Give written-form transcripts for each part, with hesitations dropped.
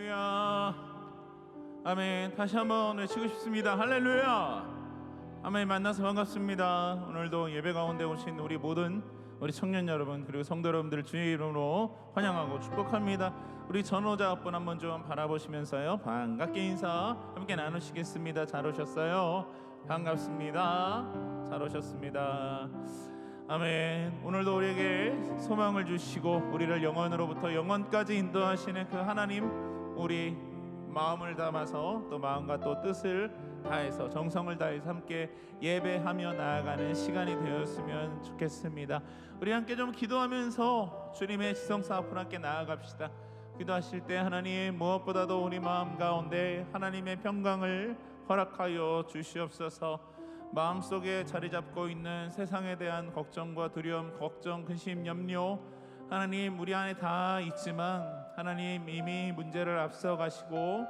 할렐루야. 아멘. 다시 한번 외치고 싶습니다. 할렐루야. 아멘. 만나서 반갑습니다. 오늘도 예배 가운데 오신 우리 모든 우리 청년 여러분 그리고 성도 여러분들 주의 이름으로 환영하고 축복합니다. 우리 전호자분 한번 좀 바라보시면서요 반갑게 인사 함께 나누시겠습니다. 잘 오셨어요. 반갑습니다. 잘 오셨습니다. 아멘. 오늘도 우리에게 소망을 주시고 우리를 영원으로부터 영원까지 인도하시는 그 하나님, 우리 마음을 담아서 또 마음과 또 뜻을 다해서 정성을 다해서 함께 예배하며 나아가는 시간이 되었으면 좋겠습니다. 우리 함께 좀 기도하면서 주님의 지성사 앞으로 함께 나아갑시다. 기도하실 때 하나님, 무엇보다도 우리 마음 가운데 하나님의 평강을 허락하여 주시옵소서. 마음속에 자리 잡고 있는 세상에 대한 걱정과 두려움, 걱정, 근심, 염려, 하나님 우리 안에 다 있지만 하나님 이미 문제를 앞서 가시고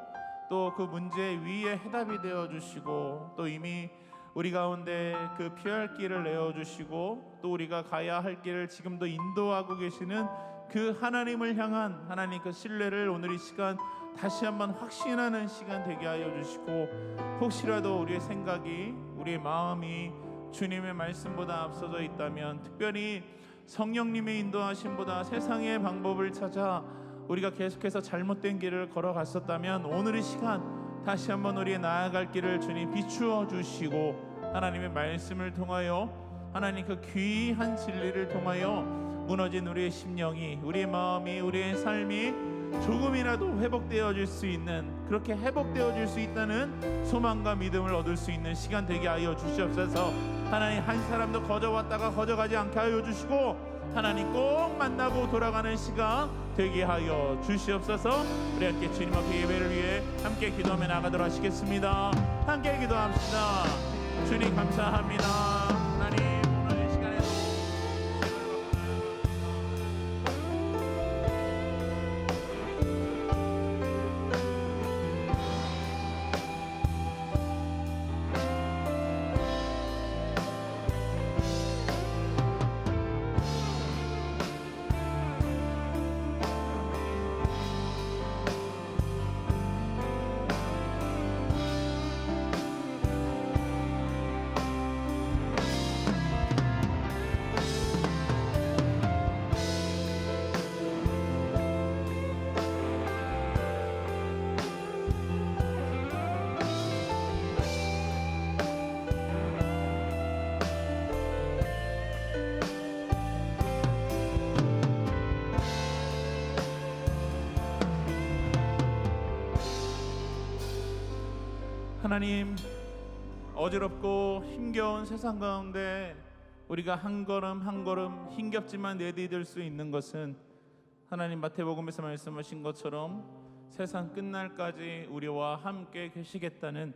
또 그 문제 위에 해답이 되어 주시고 또 이미 우리 가운데 그 피할 길을 내어 주시고 또 우리가 가야 할 길을 지금도 인도하고 계시는 그 하나님을 향한 하나님 그 신뢰를 오늘 이 시간 다시 한번 확신하는 시간 되게 하여 주시고, 혹시라도 우리의 생각이 우리의 마음이 주님의 말씀보다 앞서져 있다면, 특별히 성령님의 인도하심보다 세상의 방법을 찾아 우리가 계속해서 잘못된 길을 걸어갔었다면 오늘 이 시간 다시 한번 우리의 나아갈 길을 주님 비추어 주시고 하나님의 말씀을 통하여 하나님 그 귀한 진리를 통하여 무너진 우리의 심령이, 우리의 마음이, 우리의 삶이 조금이라도 회복되어질 수 있는, 그렇게 회복되어질 수 있다는 소망과 믿음을 얻을 수 있는 시간 되게 하여 주시옵소서. 하나님, 한 사람도 거저왔다가 거저가지 않게 하여 주시고 하나님 꼭 만나고 돌아가는 시간 되게 하여 주시옵소서. 우리 함께 주님 앞에 예배를 위해 함께 기도하며 나가도록 하시겠습니다. 함께 기도합시다. 주님 감사합니다. 하나님 오늘 이 시간에도 하나님, 어지럽고 힘겨운 세상 가운데 우리가 한 걸음 한 걸음 힘겹지만 내디딜 수 있는 것은 하나님 마태복음에서 말씀하신 것처럼 세상 끝날까지 우리와 함께 계시겠다는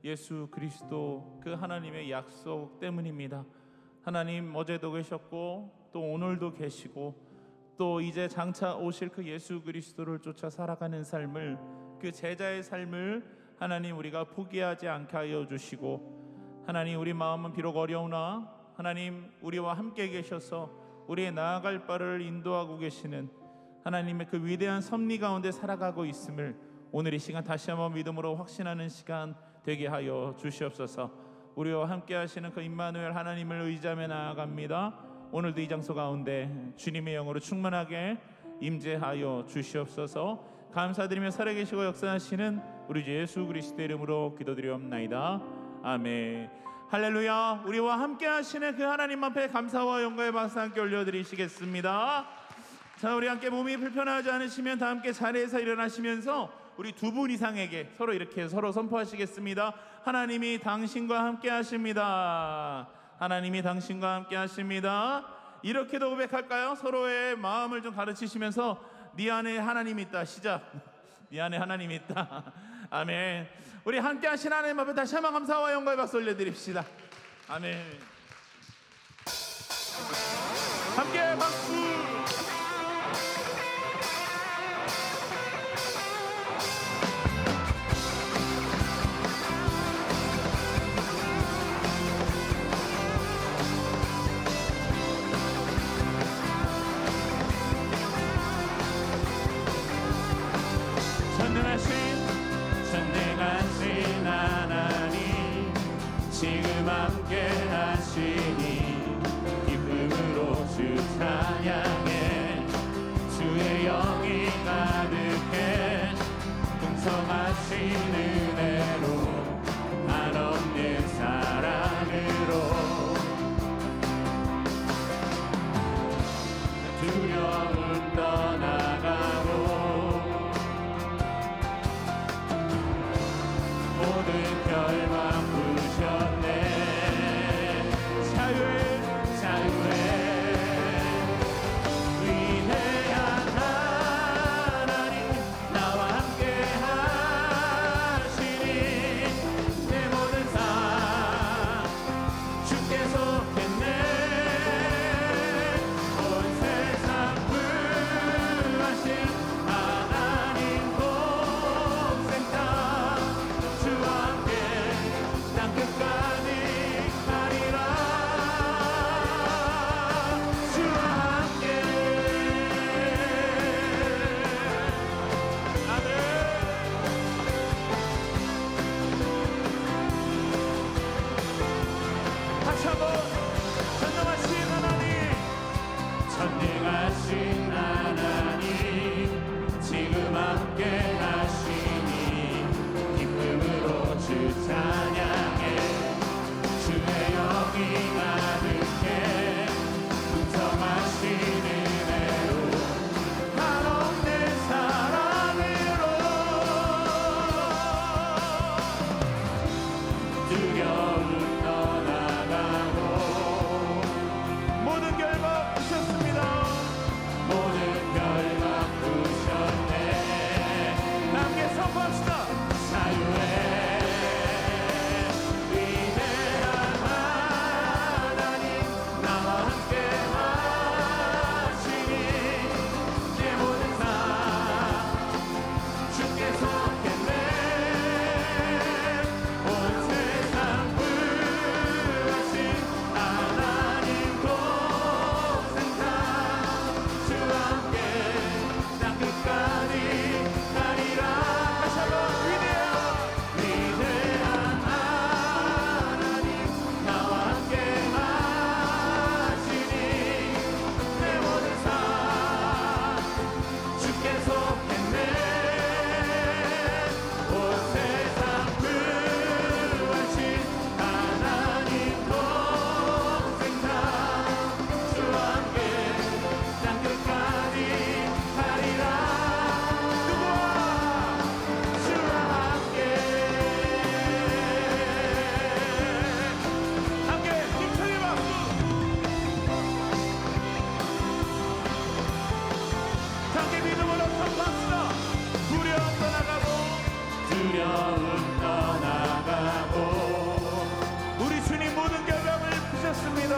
예수 그리스도 그 하나님의 약속 때문입니다. 하나님, 어제도 계셨고 또 오늘도 계시고 또 이제 장차 오실 그 예수 그리스도를 쫓아 살아가는 삶을, 그 제자의 삶을 하나님 우리가 포기하지 않게 하여 주시고, 하나님 우리 마음은 비록 어려우나 하나님 우리와 함께 계셔서 우리의 나아갈 바를 인도하고 계시는 하나님의 그 위대한 섭리 가운데 살아가고 있음을 오늘 이 시간 다시 한번 믿음으로 확신하는 시간 되게 하여 주시옵소서. 우리와 함께 하시는 그 임마누엘 하나님을 의지하며 나아갑니다. 오늘도 이 장소 가운데 주님의 영으로 충만하게 임재하여 주시옵소서. 감사드리며 살아계시고 역사하시는 우리 주 예수 그리스도의 이름으로 기도드리옵나이다. 아멘. 할렐루야. 우리와 함께 하시는 그 하나님 앞에 감사와 영광의 박수 함께 올려드리시겠습니다. 자, 우리 함께 몸이 불편하지 않으시면 다 함께 자리에서 일어나시면서 우리 두 분 이상에게 서로 이렇게 서로 선포하시겠습니다. 하나님이 당신과 함께 하십니다. 하나님이 당신과 함께 하십니다. 이렇게도 고백할까요? 서로의 마음을 좀 가르치시면서 네 안에 하나님이 있다. 시작. 네 안에 하나님이 있다. 아멘. 우리 함께 하신 하나님 앞에 다시 한번 감사와 영광의 박수 올려드립시다. 아멘. 함께 박수. 전능한 함께 하시니 기쁨으로 주 찬양해 주의 영이 가득해 풍성하신 은혜로 한없는 사랑으로 두려움 떠나가고 모든 결박 부셨네 자유해 위대한 하나님 나와 함께 하시니 내 모든 삶 주께서 했네 온 세상 구하신 하나님 복생다 주와 함께 땅 끝까지 가리라 주와 함께 아멘. 다시 한번 전능하신 하나님 전능하신 하나님 지금 함께 하시니 기쁨으로 주 찬양해 주의 영이 가득해 풍성하신 은혜로 한없는 사랑으로 두려움 떠나가고 모든 결박 부셨습니다 모든 결박 부셨네 함께 선포합시다 자유해 위대한 하나님 나와 함께 하시니 내 모든 삶 주께서 했네 온 세상 구하신 하나님 복생다 주와 함께 땅 끝까지 가리라 다시 한번 위대한 하나님 나와 함께 하시니 내 모든 삶 주께서 했네 온 세상 구하신 하나님 복생다 주와 함께 땅 끝까지 가리라 누구와 주와 함께 힘차게 박수 함께 믿음으로 선포합시다 두려움 떠나가고 우리 주님 모든 결박을 푸셨습니다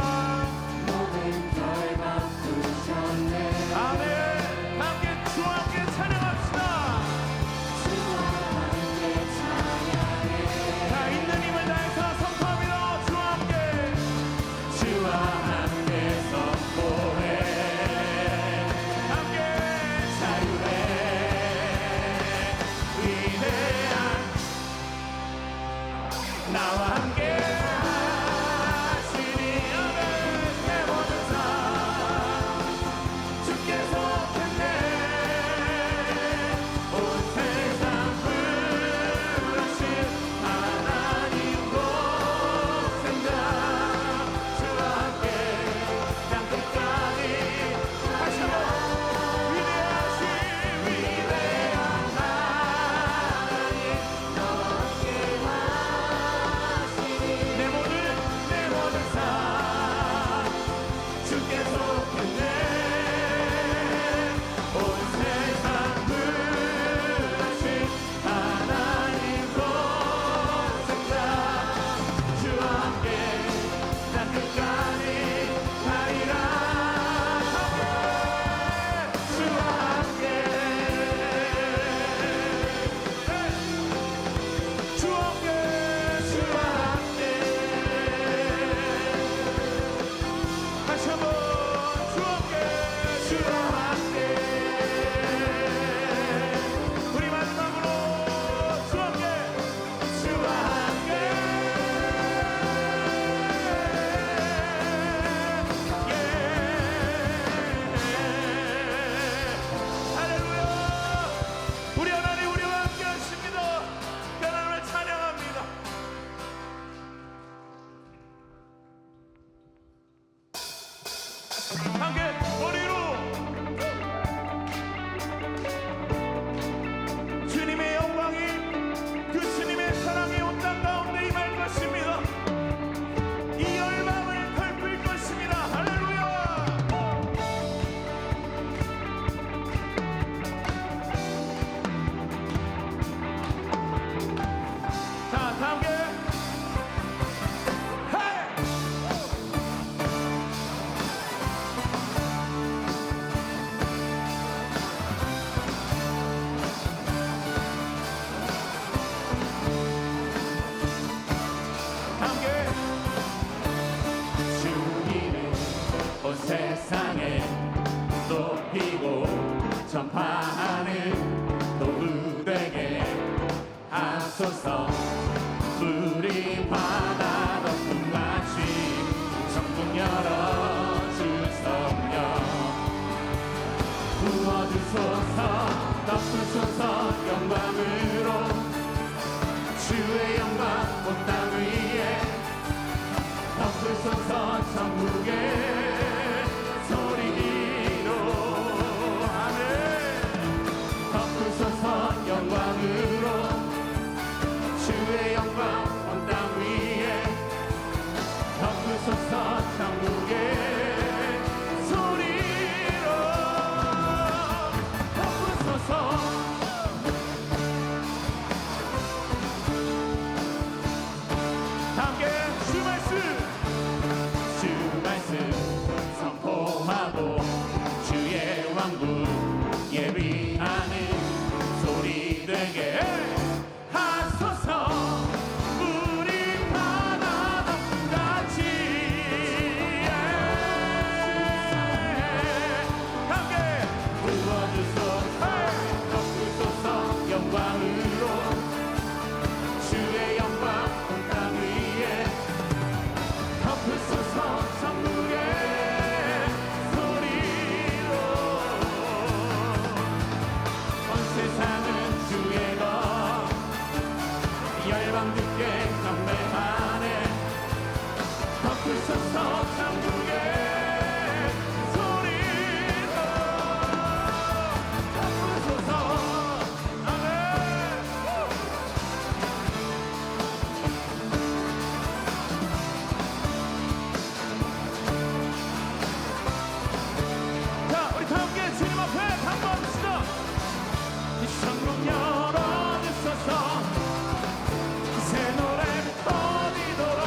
모든 결박 푸셨네 아멘 함께 주와 함께 찬양합시다 주와 함께 찬양해 다 있는 힘을 다해서 선포합니다 주와 함께 선포해 함께 자유해 위대한 나와 함께 하시니 아멘 내 모든 삶 주께서 했네 온 세상 부르신 하나님 복생다 주와 함께 땅 끝까지 다시 한번 위대한 하나님 나와 함께 하시니 천국의 소리로 아멘. 덮으소서 영광으로 주의 영광 온 땅 위에 덮으소서 천국의 소리로 덮으소서. 함께 주 말씀 선포하고 주의 왕국 예비하는 소리 되게 하소서. 우리 바다 같이 함께 부어주소서. 덮으소서 영광으로 주의 영광 온 땅 위에 덮으소서 천국의 소리로. 온 세상은 주의 것 열방 듣게 경배하네. 덮으소서 천국의 소리로 덮으소서. 아멘. 자, 우리 다 함께 주님 앞에 간구합시다. 이 천국 열어주소서. 새 노래 터지도록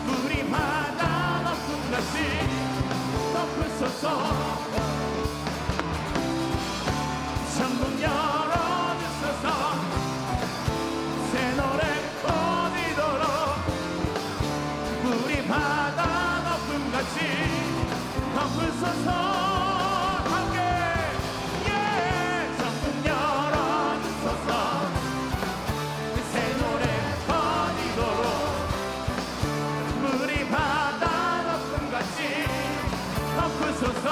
우리 바다 높은 같이 덮으소서. 천국 열어주소서. 새 노래 터지도록 우리 바다 높은 같이 덮으소서. 함께 천국 열어주소서. 새 노래 터지도록 우리 바다 높은 같이 덮으소서.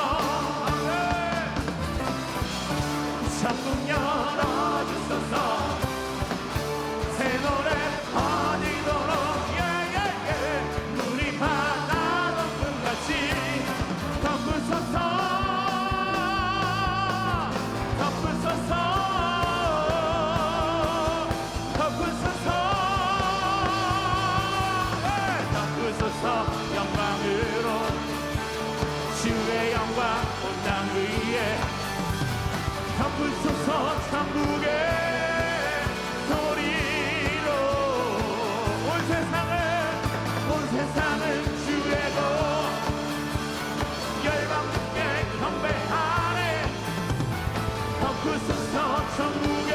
천국 열어주소서. 새 노래 터지도록 우리 바다 높은 같이 덮으소서. 덮으소서. 덮으소서. 덮으소서 영광으로 주의 영광 온 땅 위에 덮으소서 천국의 소리로. 온 세상은 주의 것 열방 듣게 경배하네. 덮으소서 천국의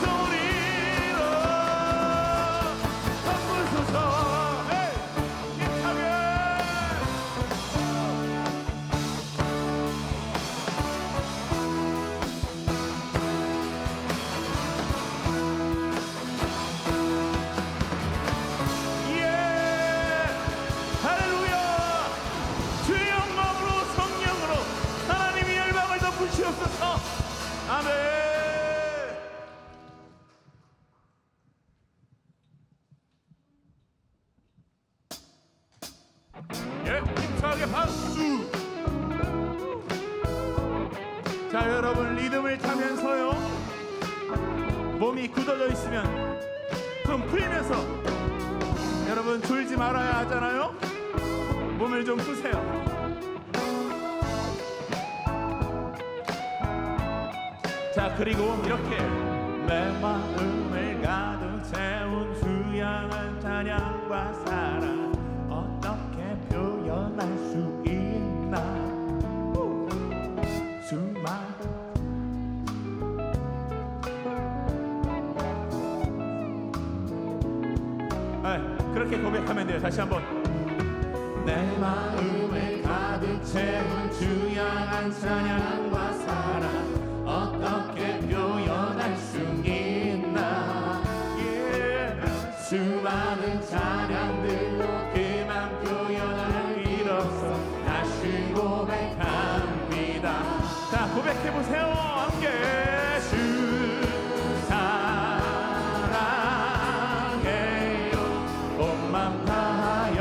소리로 덮으소서. 힘차게 아멘. 힘차게 박수. 자, 여러분 리듬을 타면서요 몸이 굳어져 있으면 좀 풀면서 여러분 졸지 말아야 하잖아요. 몸을 좀 푸세요. 자, 그리고 이렇게 내 마음을 가득 채운 주양한 찬양과 사랑 어떻게 표현할 수 있나. 수많은 그렇게 고백하면 돼요. 다시 한번. 내 마음을 가득 채운 주양한 찬양과 사랑 어떻게 표현할 수 있나. 수많은 찬양들로 그만 표현할 일 없어 다시 고백합니다. 자, 고백해보세요. 함께. 주 사랑해요 온 맘 다하여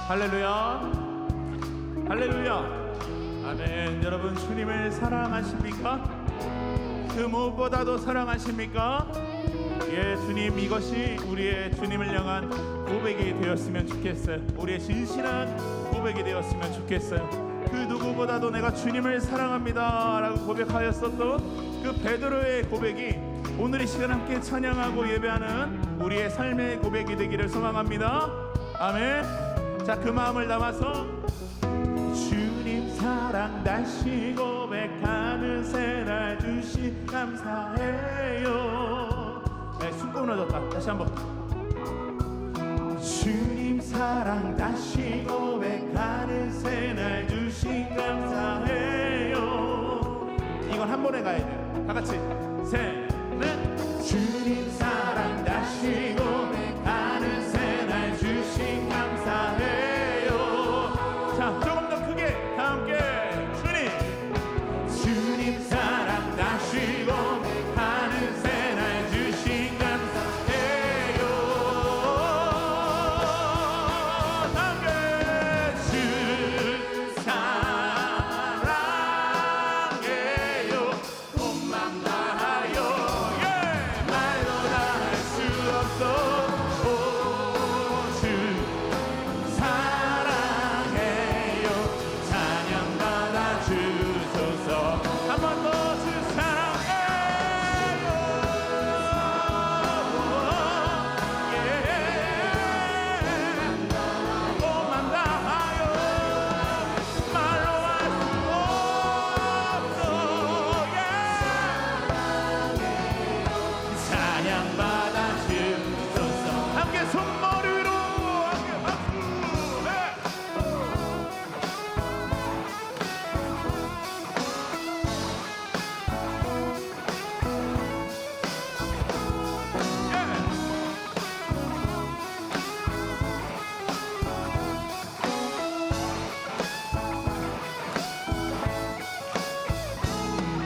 할렐루야, 할렐루야. 아멘. 여러분, 주님을 사랑하십니까? 그 무엇보다도 사랑하십니까? 예, 주님, 이것이 우리의 주님을 향한 고백이 되었으면 좋겠어요. 우리의 진실한 고백이 되었으면 좋겠어요. 그 누구보다도 내가 주님을 사랑합니다 라고 고백하였었던 그 베드로의 고백이 오늘 이 시간 함께 찬양하고 예배하는 우리의 삶의 고백이 되기를 소망합니다. 아멘. 자, 그 마음을 담아서 주님 사랑 다시 고백하는 새날 주시 감사해요. 네, 숨 끊어졌다. 다시 한번. 주님 사랑 다시 고백하는 새날 주신 감사해요. 이건 한 번에 가야 돼요. 다 같이 셋, 넷. 주님 사랑 다시 고백하는 새날 주신 감사해요. 자, 조금 더 크게 다 함께. 주님 사랑 다시 고백하는 새날 주신 감사해요. 다 함께. 주 사랑해요. 온맘 다하여. 예, 말로 다 할 수 없어. 오, 주 사랑해요. 찬양받아 주소서. 한 번 더. 주 사랑해요. 예, 온맘 다하여. 말로 할 수 없어. 예, 찬양받아 주소서. 함께 손머리로 함께 박수. 네.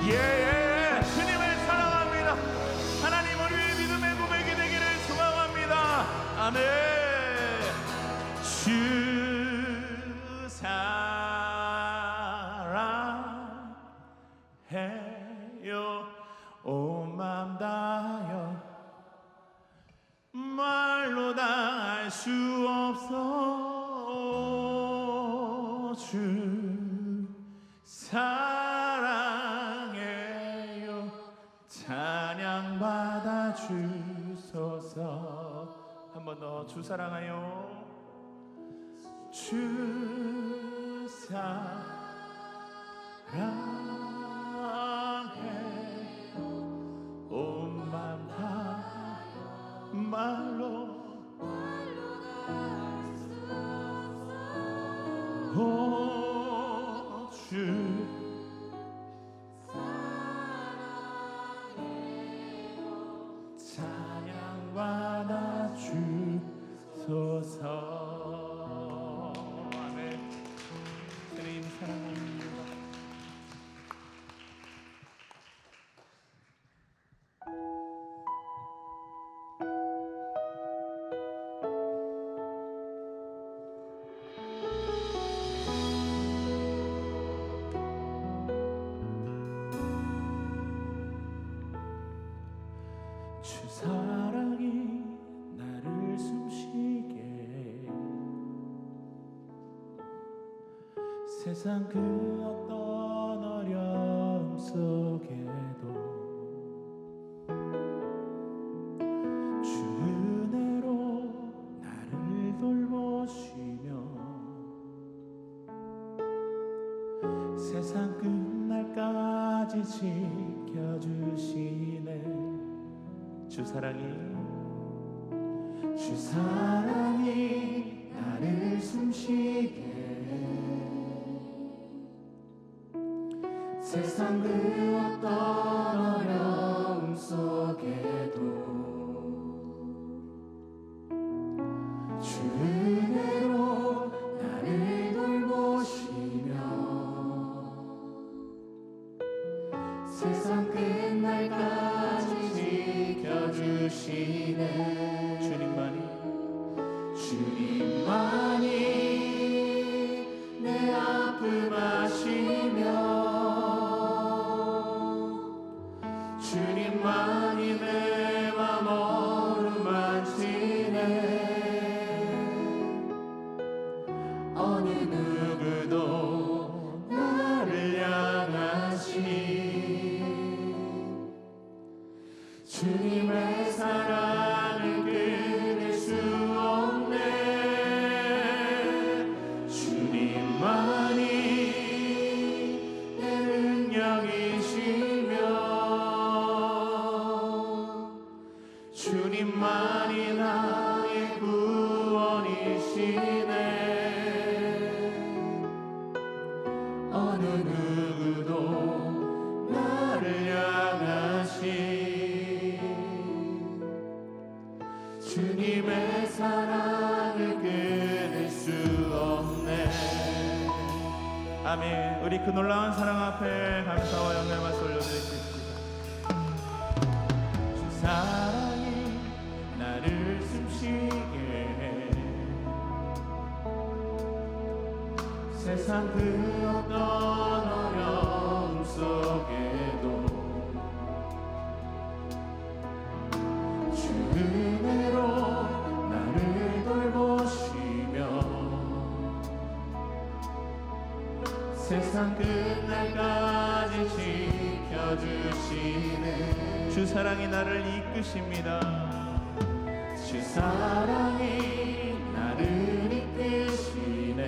예, 주님을 사랑합니다. 하나님, 우리의 믿음의 고백이 되기를 소망합니다. 아멘. 주 사랑해요. 온 맘 다하여. 말로 다 할 수 없어. 주 사랑해요. 찬양받아 주소서. 한 번 더. 주 사랑해요. 주 사랑해요. 온 맘 다 말로 오, 주 찬양받아 주소서. 아멘. 주님 사랑합니다. 주 사랑이 나를 숨쉬게 세상 그 어떤 어려움 속에도 주 은혜로 나를 돌보시며 세상 끝날까지 지켜주시네. 주 사랑이 나를 숨쉬게 세상 그 어떤 어려움 속에도 주 은혜로 나를 돌보시며 세상 끝날까지 지켜주시네. 주님만이 주님만이 내 맘 어루만지네. 어느 누구도 나를 향하신 주님의 사랑을 끊을 수 없네. 주님만이 내 능력이시며 주님만이 나의 구원이시네. 어느 누구도 나를 향하신 주님의 사랑을 끊을 수 없네. 아멘. 우리 그 놀라운 사랑 앞에 감사와 영광의 말씀 올려드리십시오. 주 사랑이 나를 숨쉬게 해. 세상 그 어떤 어려움 속에도 주 은혜로 나를 돌보시며 세상 끝날까지 지켜주시네. 주 사랑이 나를 이끄십니다. 주 사랑이 나를 이끄시네.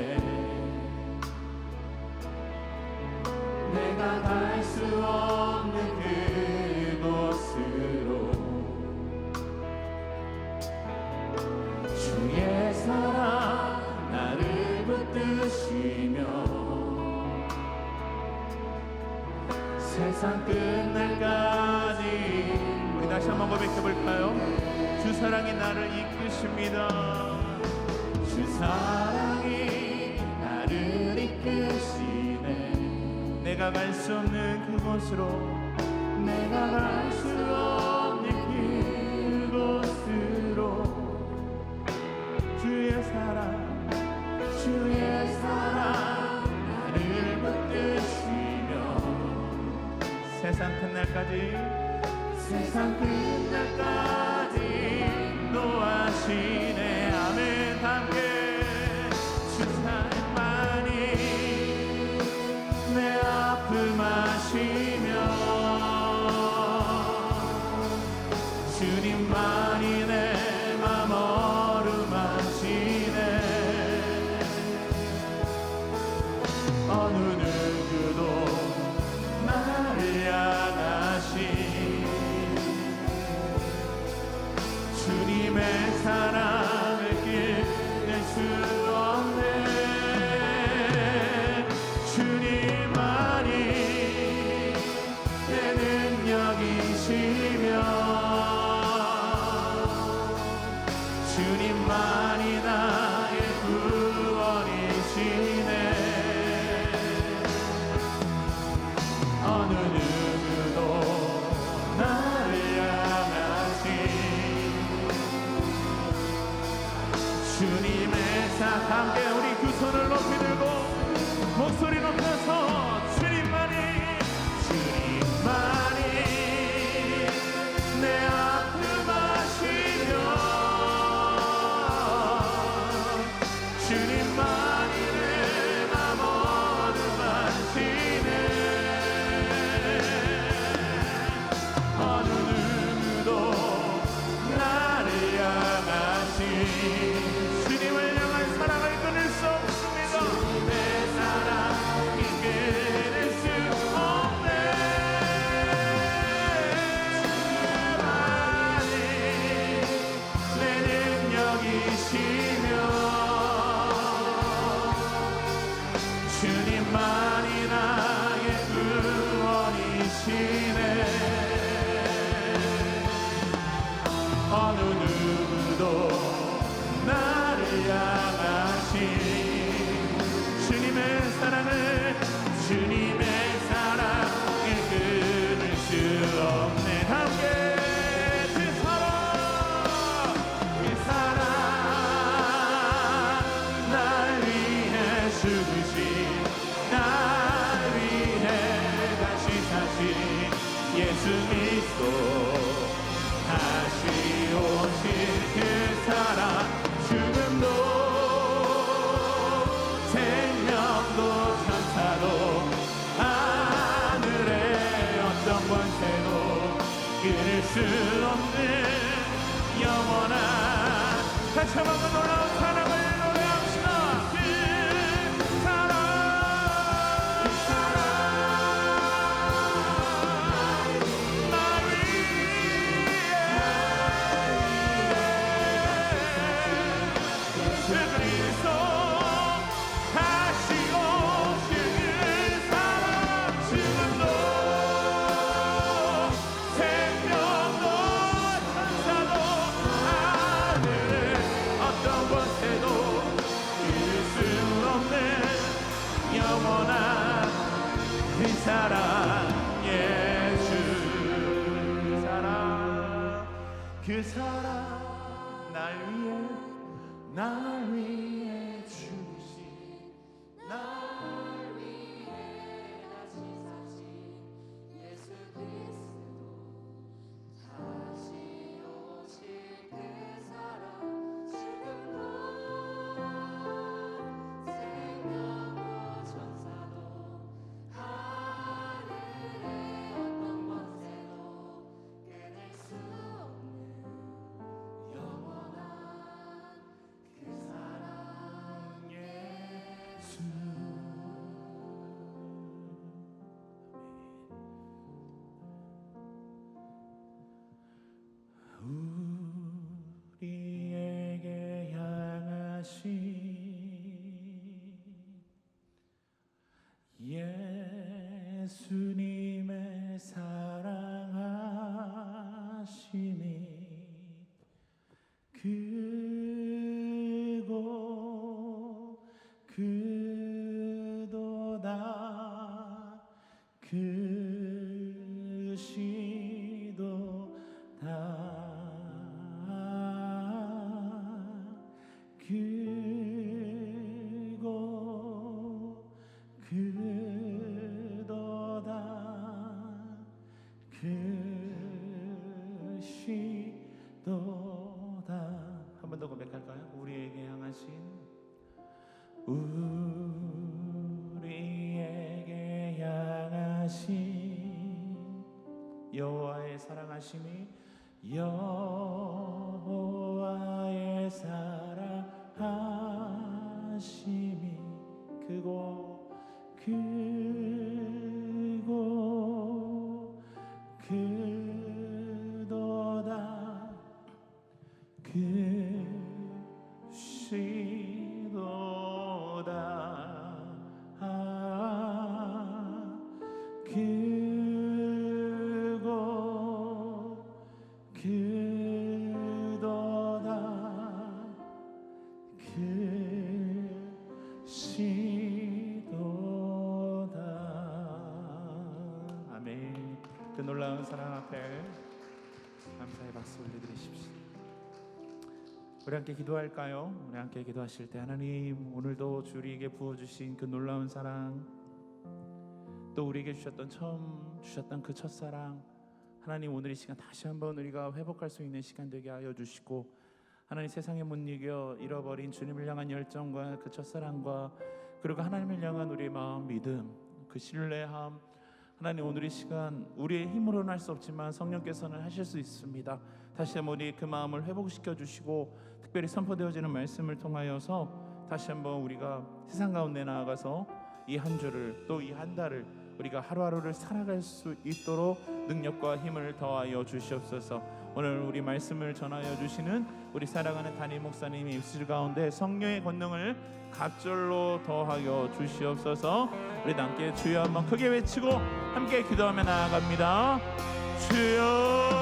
내가 갈 수 없는 그곳으로 주의 사랑 나를 붙드시며 세상 끝날까지. 우리 다시 한번 고백해 볼까요? 주 사랑이 나를 이끄십니다. 주 사랑이 나를 이끄시네. 내가 갈 수 없는 그곳으로, 내가 갈 수 없는 그곳으로 주의 사랑, 주의 사랑 나를 붙드시며 세상 끝날까지, 세상 끝날까지 노하시네. 아멘. 함께 주님만이 내 아픔 아시며 주님만이 내 맘 어루만지네. 어느 누구도 나를 향하신 주님의 사랑을 끊을 수 없네. 주님만이 내 능력이시며 주님만이 나의 구원이시네. 어느 누구도 나를 향하신 주님의 사랑. 함께 우리 두 손을 높이 들고 목소리 높여서 주님만이 내 아픔 아시며 주님만이 내 맘 어루만지네. 어느 누구도 나를 향하신 주님을 향한 사랑을 끊을 수 없습니다. 주님의 사랑이 끊을 수 없네. 주님만이 내 능력이시며 주님만이 나의 구원이시네. 어느 누구도 나를 향하신 주님의 사랑을, 주님의 사랑을 끊을 수 없네. 함께 그 사랑 날 위해 죽으신, 날 위해 다시 사신 예수 그리스도 영원한 다시 한번 그 놀라운 사랑을 노래합시다. 그 사랑 날 위해 그 그리스도 다시 오실 그 사랑 지금도 생명도 천사도 하늘에 어떤 곳에도 이룰 수 없는 영원한 그 사랑 예수 그 사랑 날 위해 주신 날 위해 다시 사신 예수 그리스도 다시 오실 그 사랑 지금도 생명도 천사도 하늘의 어떤 곳에도 깨낼 수 없는 영원한 그 사랑 예수 우리에게 향하신 예수님의 사랑하심이 크고 크도다 크시도다 크고 크도다 크시도다. 한 번 더 고백할까요? 우리에게 향하신 우리에게 향하신 여호와의 사랑하심이 여호와의 사랑하심이 크고 크고 크도다 크시도다 크고 크도다 크시도다. 아멘. 그 놀라운 사랑 앞에 감사의 박수 올려드리십시오. 우리 함께 기도할까요? 우리 함께 기도하실 때 하나님 오늘도 우리에게 부어주신 그 놀라운 사랑, 또 우리에게 주셨던 처음 주셨던 그 첫사랑, 하나님 오늘 이 시간 다시 한번 우리가 회복할 수 있는 시간 되게 하여 주시고, 하나님 세상에 못 이겨 잃어버린 주님을 향한 열정과 그 첫사랑과 그리고 하나님을 향한 우리의 마음 믿음, 그 신뢰함, 하나님 오늘 이 시간 우리의 힘으로는 할 수 없지만 성령께서는 하실 수 있습니다. 다시 한번 우리 그 마음을 회복시켜 주시고, 특별히 선포되어지는 말씀을 통하여서 다시 한번 우리가 세상 가운데 나아가서 이 한 주를 또 이 한 달을 우리가 하루하루를 살아갈 수 있도록 능력과 힘을 더하여 주시옵소서. 오늘 우리 말씀을 전하여 주시는 우리 사랑하는 담임 목사님의 입술 가운데 성령의 권능을 각절로 더하여 주시옵소서. 우리 함께 주여 한번 크게 외치고 함께 기도하며 나아갑니다. 주여.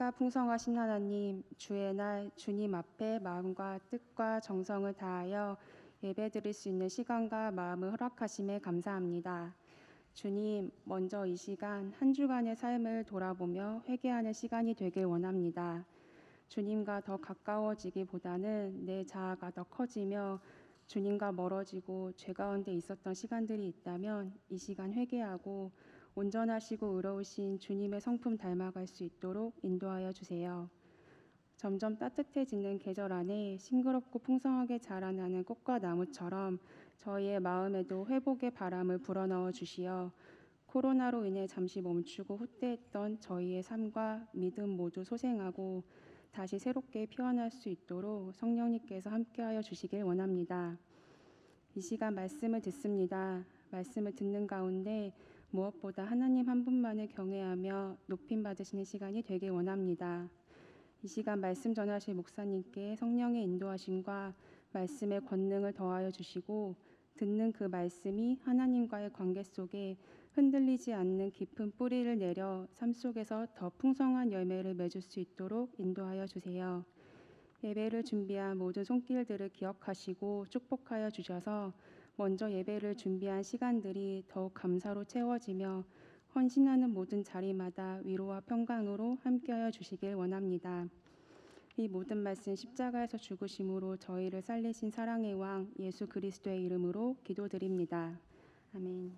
은혜가 풍성하신 하나님, 주의 날 주님 앞에 마음과 뜻과 정성을 다하여 예배드릴 수 있는 시간과 마음을 허락하심에 감사합니다. 주님, 먼저 이 시간 한 주간의 삶을 돌아보며 회개하는 시간이 되길 원합니다. 주님과 더 가까워지기보다는 내 자아가 더 커지며 주님과 멀어지고 죄 가운데 있었던 시간들이 있다면 이 시간 회개하고 온전하시고 의로우신 주님의 성품 닮아갈 수 있도록 인도하여 주세요. 점점 따뜻해지는 계절 안에 싱그럽고 풍성하게 자라나는 꽃과 나무처럼 저희의 마음에도 회복의 바람을 불어넣어 주시어 코로나로 인해 잠시 멈추고 후퇴했던 저희의 삶과 믿음 모두 소생하고 다시 새롭게 피어날 수 있도록 성령님께서 함께하여 주시길 원합니다. 이 시간 말씀을 듣습니다. 말씀을 듣는 가운데 무엇보다 하나님 한 분만을 경외하며 높임 받으시는 시간이 되길 원합니다. 이 시간 말씀 전하실 목사님께 성령의 인도하심과 말씀의 권능을 더하여 주시고 듣는 그 말씀이 하나님과의 관계 속에 흔들리지 않는 깊은 뿌리를 내려 삶 속에서 더 풍성한 열매를 맺을 수 있도록 인도하여 주세요. 예배를 준비한 모든 손길들을 기억하시고 축복하여 주셔서 먼저 예배를 준비한 시간들이 더욱 감사로 채워지며 헌신하는 모든 자리마다 위로와 평강으로 함께하여 주시길 원합니다. 이 모든 말씀 십자가에서 죽으심으로 저희를 살리신 사랑의 왕 예수 그리스도의 이름으로 기도드립니다. 아멘.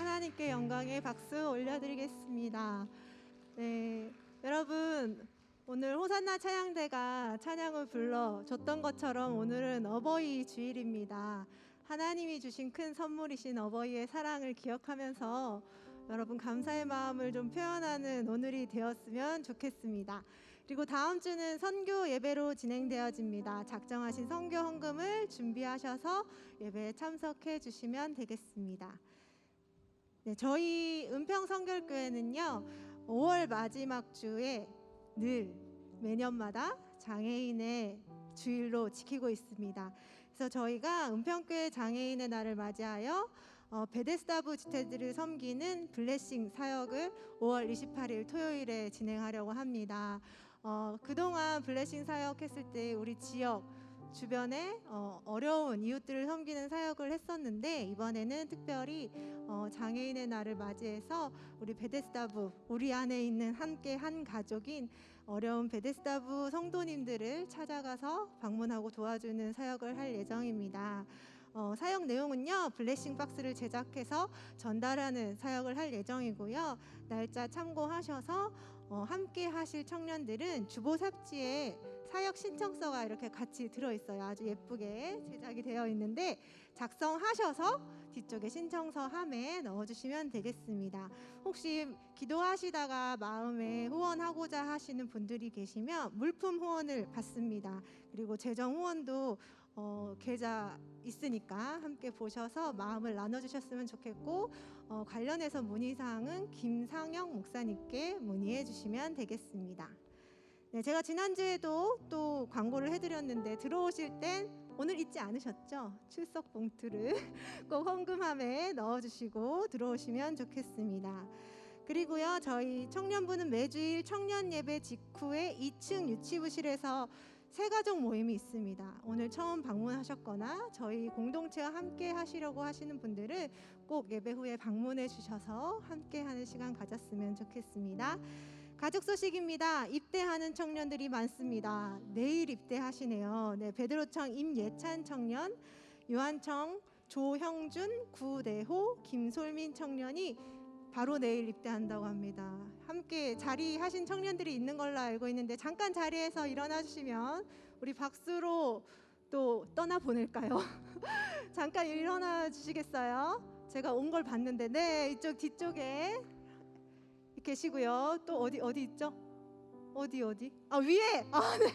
하나님께 영광의 박수 올려드리겠습니다. 네, 여러분 오늘 호산나 찬양대가 찬양을 불러줬던 것처럼 오늘은 어버이 주일입니다. 하나님이 주신 큰 선물이신 어버이의 사랑을 기억하면서 여러분 감사의 마음을 좀 표현하는 오늘이 되었으면 좋겠습니다. 그리고 다음 주는 선교 예배로 진행되어집니다. 작정하신 선교 헌금을 준비하셔서 예배에 참석해 주시면 되겠습니다. 네, 저희 은평성결교회는요 5월 마지막 주에 늘 매년마다 장애인의 주일로 지키고 있습니다. 그래서 저희가 은평교회 장애인의 날을 맞이하여 베데스다부 지체들을 섬기는 블레싱 사역을 5월 28일 토요일에 진행하려고 합니다. 그동안 블레싱 사역했을 때 우리 지역 주변에 어려운 이웃들을 섬기는 사역을 했었는데 이번에는 특별히 장애인의 날을 맞이해서 우리 베데스다부 우리 안에 있는 함께 한 가족인 어려운 베데스다부 성도님들을 찾아가서 방문하고 도와주는 사역을 할 예정입니다. 사역 내용은요 블레싱 박스를 제작해서 전달하는 사역을 할 예정이고요. 날짜 참고하셔서 함께 하실 청년들은 주보 삽지에 사역 신청서가 이렇게 같이 들어있어요. 아주 예쁘게 제작이 되어 있는데 작성하셔서 뒤쪽에 신청서 함에 넣어주시면 되겠습니다. 혹시 기도하시다가 마음에 후원하고자 하시는 분들이 계시면 물품 후원을 받습니다. 그리고 재정 후원도 계좌 있으니까 함께 보셔서 마음을 나눠주셨으면 좋겠고 관련해서 문의사항은 김상영 목사님께 문의해 주시면 되겠습니다. 네, 제가 지난주에도 또 광고를 해드렸는데 들어오실 땐 오늘 잊지 않으셨죠? 출석 봉투를 꼭 헌금함에 넣어주시고 들어오시면 좋겠습니다. 그리고요 저희 청년부는 매주일 청년 예배 직후에 2층 유치부실에서 새가족 모임이 있습니다. 오늘 처음 방문하셨거나 저희 공동체와 함께 하시려고 하시는 분들은 꼭 예배 후에 방문해 주셔서 함께 하는 시간 가졌으면 좋겠습니다. 가족 소식입니다. 입대하는 청년들이 많습니다. 내일 입대하시네요. 네, 베드로청 임예찬 청년, 유한청 조형준, 구대호, 김솔민 청년이 바로 내일 입대한다고 합니다. 함께 자리하신 청년들이 있는 걸로 알고 있는데 잠깐 자리에서 일어나 주시면 우리 박수로 또 떠나 보낼까요? 잠깐 일어나 주시겠어요? 제가 온 걸 봤는데 네 이쪽 뒤쪽에 계시고요. 또 어디 있죠? 어디? 아 위에 네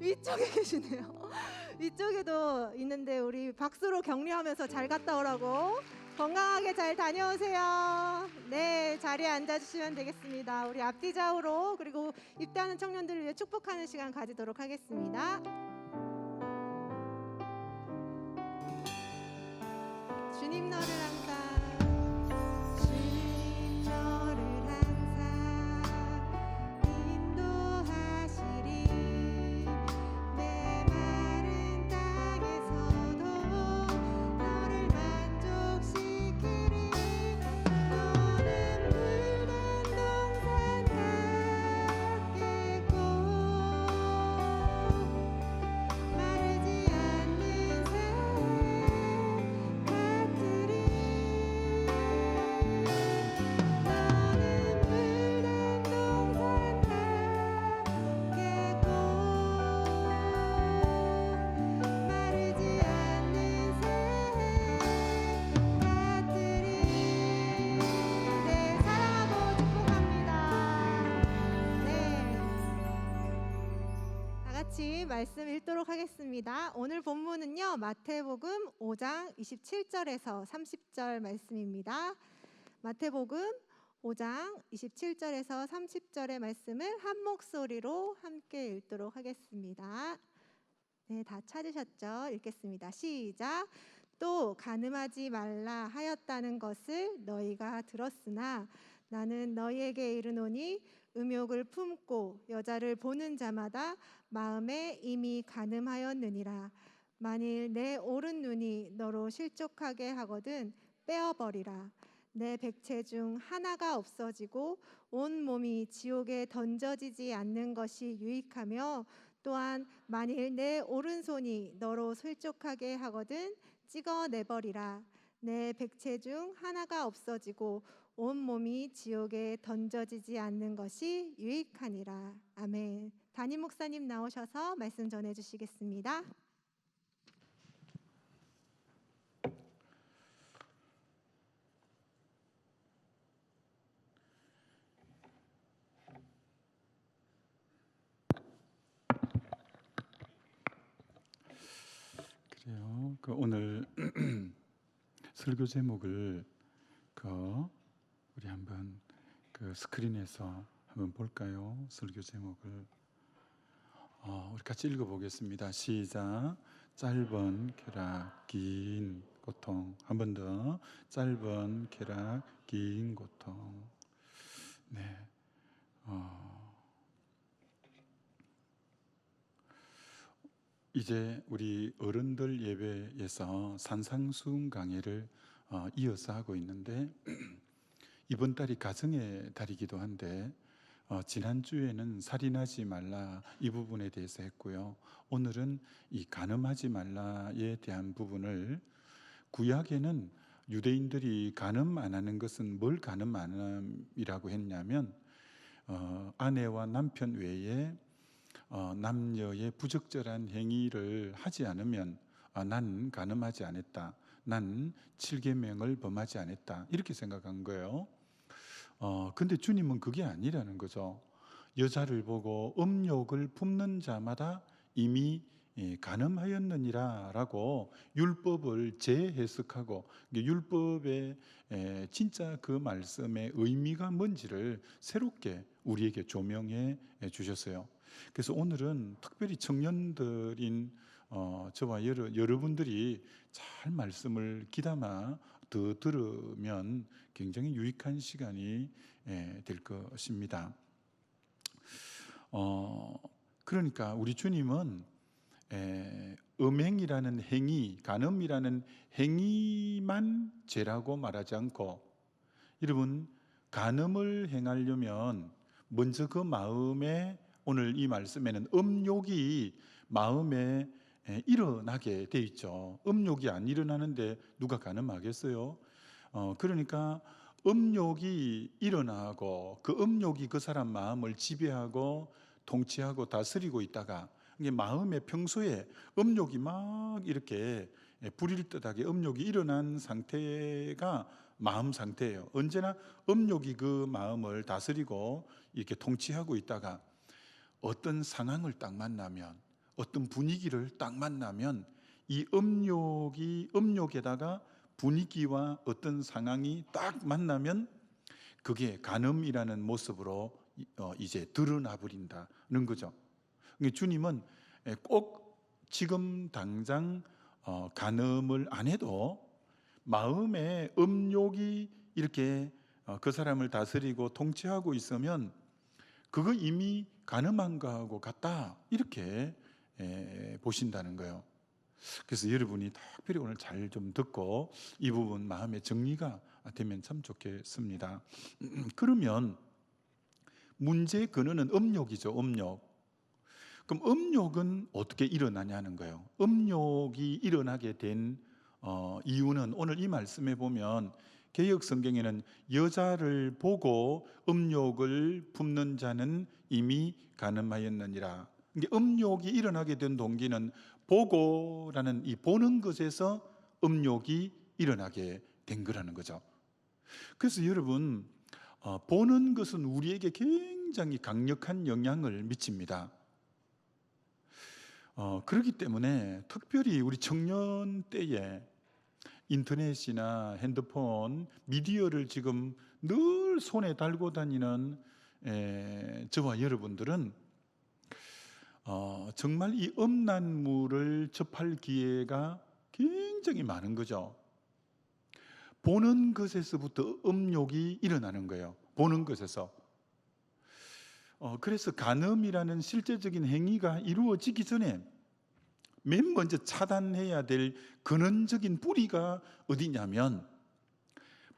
위쪽에 계시네요. 위쪽에도 있는데 우리 박수로 격려하면서 잘 갔다 오라고. 건강하게 잘 다녀오세요. 네, 자리에 앉아주시면 되겠습니다. 우리 앞뒤 좌우로 그리고 입대하는 청년들을 위해 축복하는 시간 가지도록 하겠습니다. 주님 너를 항상 주님 너를 항상 인도하시리 내 마른 땅에서도 너를 만족시키리 너는 물든 동산 같겠고 마르지 않는 새 같으리 너는 물든 동산 같겠고 마르지 않는 새 같으리 네 사랑하고 축복합니다. 네. 다 같이 말씀 읽도록 하겠습니다. 오늘 본문은요 마태복음 5장 27절에서 30절 말씀입니다. 마태복음 5장 27절에서 30절의 말씀을 한 목소리로 함께 읽도록 하겠습니다. 네, 다 찾으셨죠? 읽겠습니다. 시작. 또 간음하지 말라 하였다는 것을 너희가 들었으나 나는 너희에게 이르노니 음욕을 품고 여자를 보는 자마다 마음에 이미 간음하였느니라. 만일 내 오른 눈이 너로 실족하게 하거든 빼어버리라. 내 백체 중 하나가 없어지고 온 몸이 지옥에 던져지지 않는 것이 유익하며 또한 만일 내 오른손이 너로 실족하게 하거든 찍어내버리라. 내 백체 중 하나가 없어지고 온 몸이 지옥에 던져지지 않는 것이 유익하니라. 아멘. 담임 목사님 나오셔서 말씀 전해 주시겠습니다. 그래요. 오늘 설교 제목을 우리 한번 스크린에서 한번 볼까요? 설교 제목을 우리 같이 읽어보겠습니다. 시작. 짧은 쾌락, 긴 고통. 한 번 더. 짧은 쾌락, 긴 고통. 네. 이제 우리 어른들 예배에서 산상수훈 강의를 이어서 하고 있는데 이번 달이 가정의 달이기도 한데 지난주에는 살인하지 말라 이 부분에 대해서 했고요. 오늘은 이 간음하지 말라에 대한 부분을, 구약에는 유대인들이 간음 안 하는 것은 뭘 간음 안 함이라고 했냐면 아내와 남편 외에 남녀의 부적절한 행위를 하지 않으면 난 간음하지 않았다, 난 7계명을 범하지 않았다, 이렇게 생각한 거예요. 근데 주님은 그게 아니라는 거죠. 여자를 보고 음욕을 품는 자마다 이미 간음하였느니라 라고 율법을 재해석하고, 율법의 진짜 그 말씀의 의미가 뭔지를 새롭게 우리에게 조명해 주셨어요. 그래서 오늘은 특별히 청년들인 저와 여러분들이 잘 말씀을 귀담아 더 들으면 굉장히 유익한 시간이 될 것입니다. 그러니까 우리 주님은 음행이라는 행위, 간음이라는 행위만 죄라고 말하지 않고, 여러분, 간음을 행하려면 먼저 그 마음에, 오늘 이 말씀에는 음욕이 마음에 일어나게 돼 있죠. 음욕이 안 일어나는데 누가 간음하겠어요? 그러니까 음욕이 일어나고 그 음욕이 그 사람 마음을 지배하고 통치하고 다스리고 있다가, 이게 마음에 평소에 음욕이 막 이렇게 불일 듯하게 음욕이 일어난 상태가 마음 상태예요. 언제나 음욕이 그 마음을 다스리고 이렇게 통치하고 있다가 어떤 상황을 딱 만나면, 어떤 분위기를 딱 만나면 이 음욕에다가 분위기와 어떤 상황이 딱 만나면 그게 간음이라는 모습으로 이제 드러나 버린다는 거죠. 주님은 꼭 지금 당장 간음을 안 해도 마음에 음욕이 이렇게 그 사람을 다스리고 통치하고 있으면 그거 이미 간음한 거하고 같다, 이렇게 보신다는 거예요. 그래서 여러분이 특별히 오늘 잘 좀 듣고 이 부분 마음의 정리가 되면 참 좋겠습니다. 그러면 문제의 근원은 음욕이죠. 음욕. 그럼 음욕은 어떻게 일어나냐는 거예요. 음욕이 일어나게 된 이유는 오늘 이 말씀에 보면 개역 성경에는 여자를 보고 음욕을 품는 자는 이미 간음하였느니라. 이게 음욕이 일어나게 된 동기는 보고라는 이 보는 것에서 음욕이 일어나게 된 거라는 거죠. 그래서 여러분, 보는 것은 우리에게 굉장히 강력한 영향을 미칩니다. 그렇기 때문에 특별히 우리 청년 때에 인터넷이나 핸드폰, 미디어를 지금 늘 손에 달고 다니는 저와 여러분들은 정말 이 음란물을 접할 기회가 굉장히 많은 거죠. 보는 것에서부터 음욕이 일어나는 거예요. 보는 것에서. 그래서 간음이라는 실제적인 행위가 이루어지기 전에 맨 먼저 차단해야 될 근원적인 뿌리가 어디냐면,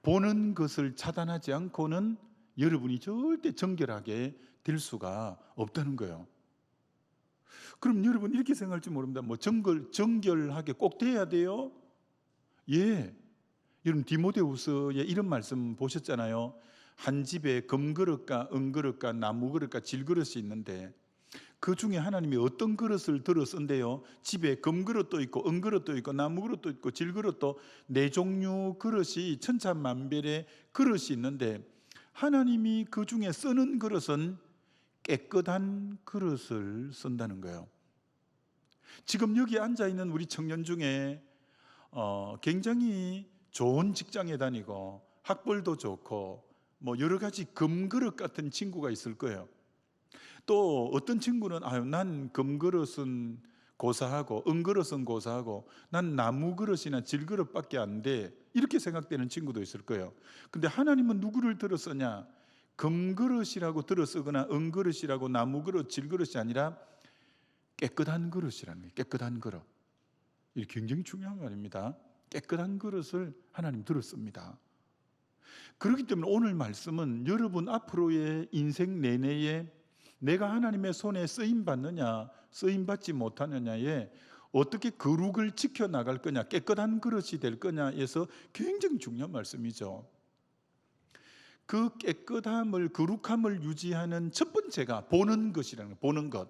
보는 것을 차단하지 않고는 여러분이 절대 정결하게 될 수가 없다는 거예요. 그럼 여러분 이렇게 생각할지 모릅니다. 정결하게 꼭 돼야 돼요? 예. 여러분 디모데후서에 이런 말씀 보셨잖아요. 한 집에 금그릇과 은그릇과 나무그릇과 질그릇이 있는데 그 중에 하나님이 어떤 그릇을 들어 쓴대요? 집에 금그릇도 있고 은그릇도 있고 나무그릇도 있고 질그릇도 네 종류 그릇이 천차만별의 그릇이 있는데 하나님이 그 중에 쓰는 그릇은 깨끗한 그릇을 쓴다는 거예요. 지금 여기 앉아 있는 우리 청년 중에 굉장히 좋은 직장에 다니고 학벌도 좋고 뭐 여러 가지 금그릇 같은 친구가 있을 거예요. 또 어떤 친구는 난 금그릇은 고사하고 은그릇은 고사하고 난 나무그릇이나 질그릇밖에 안 돼, 이렇게 생각되는 친구도 있을 거예요. 근데 하나님은 누구를 들어 쓰냐? 금그릇이라고 들어 쓰거나 은그릇이라고 나무그릇, 질그릇이 아니라 깨끗한 그릇이라는 거예요. 깨끗한 그릇. 이게 굉장히 중요한 말입니다. 깨끗한 그릇을 하나님 들어 씁니다. 그렇기 때문에 오늘 말씀은 여러분 앞으로의 인생 내내에 내가 하나님의 손에 쓰임 받느냐 쓰임 받지 못하느냐에 어떻게 거룩을 지켜나갈 거냐, 깨끗한 그릇이 될 거냐에서 굉장히 중요한 말씀이죠. 그 깨끗함을, 거룩함을 유지하는 첫 번째가 보는 것이라는 거예요. 보는 것.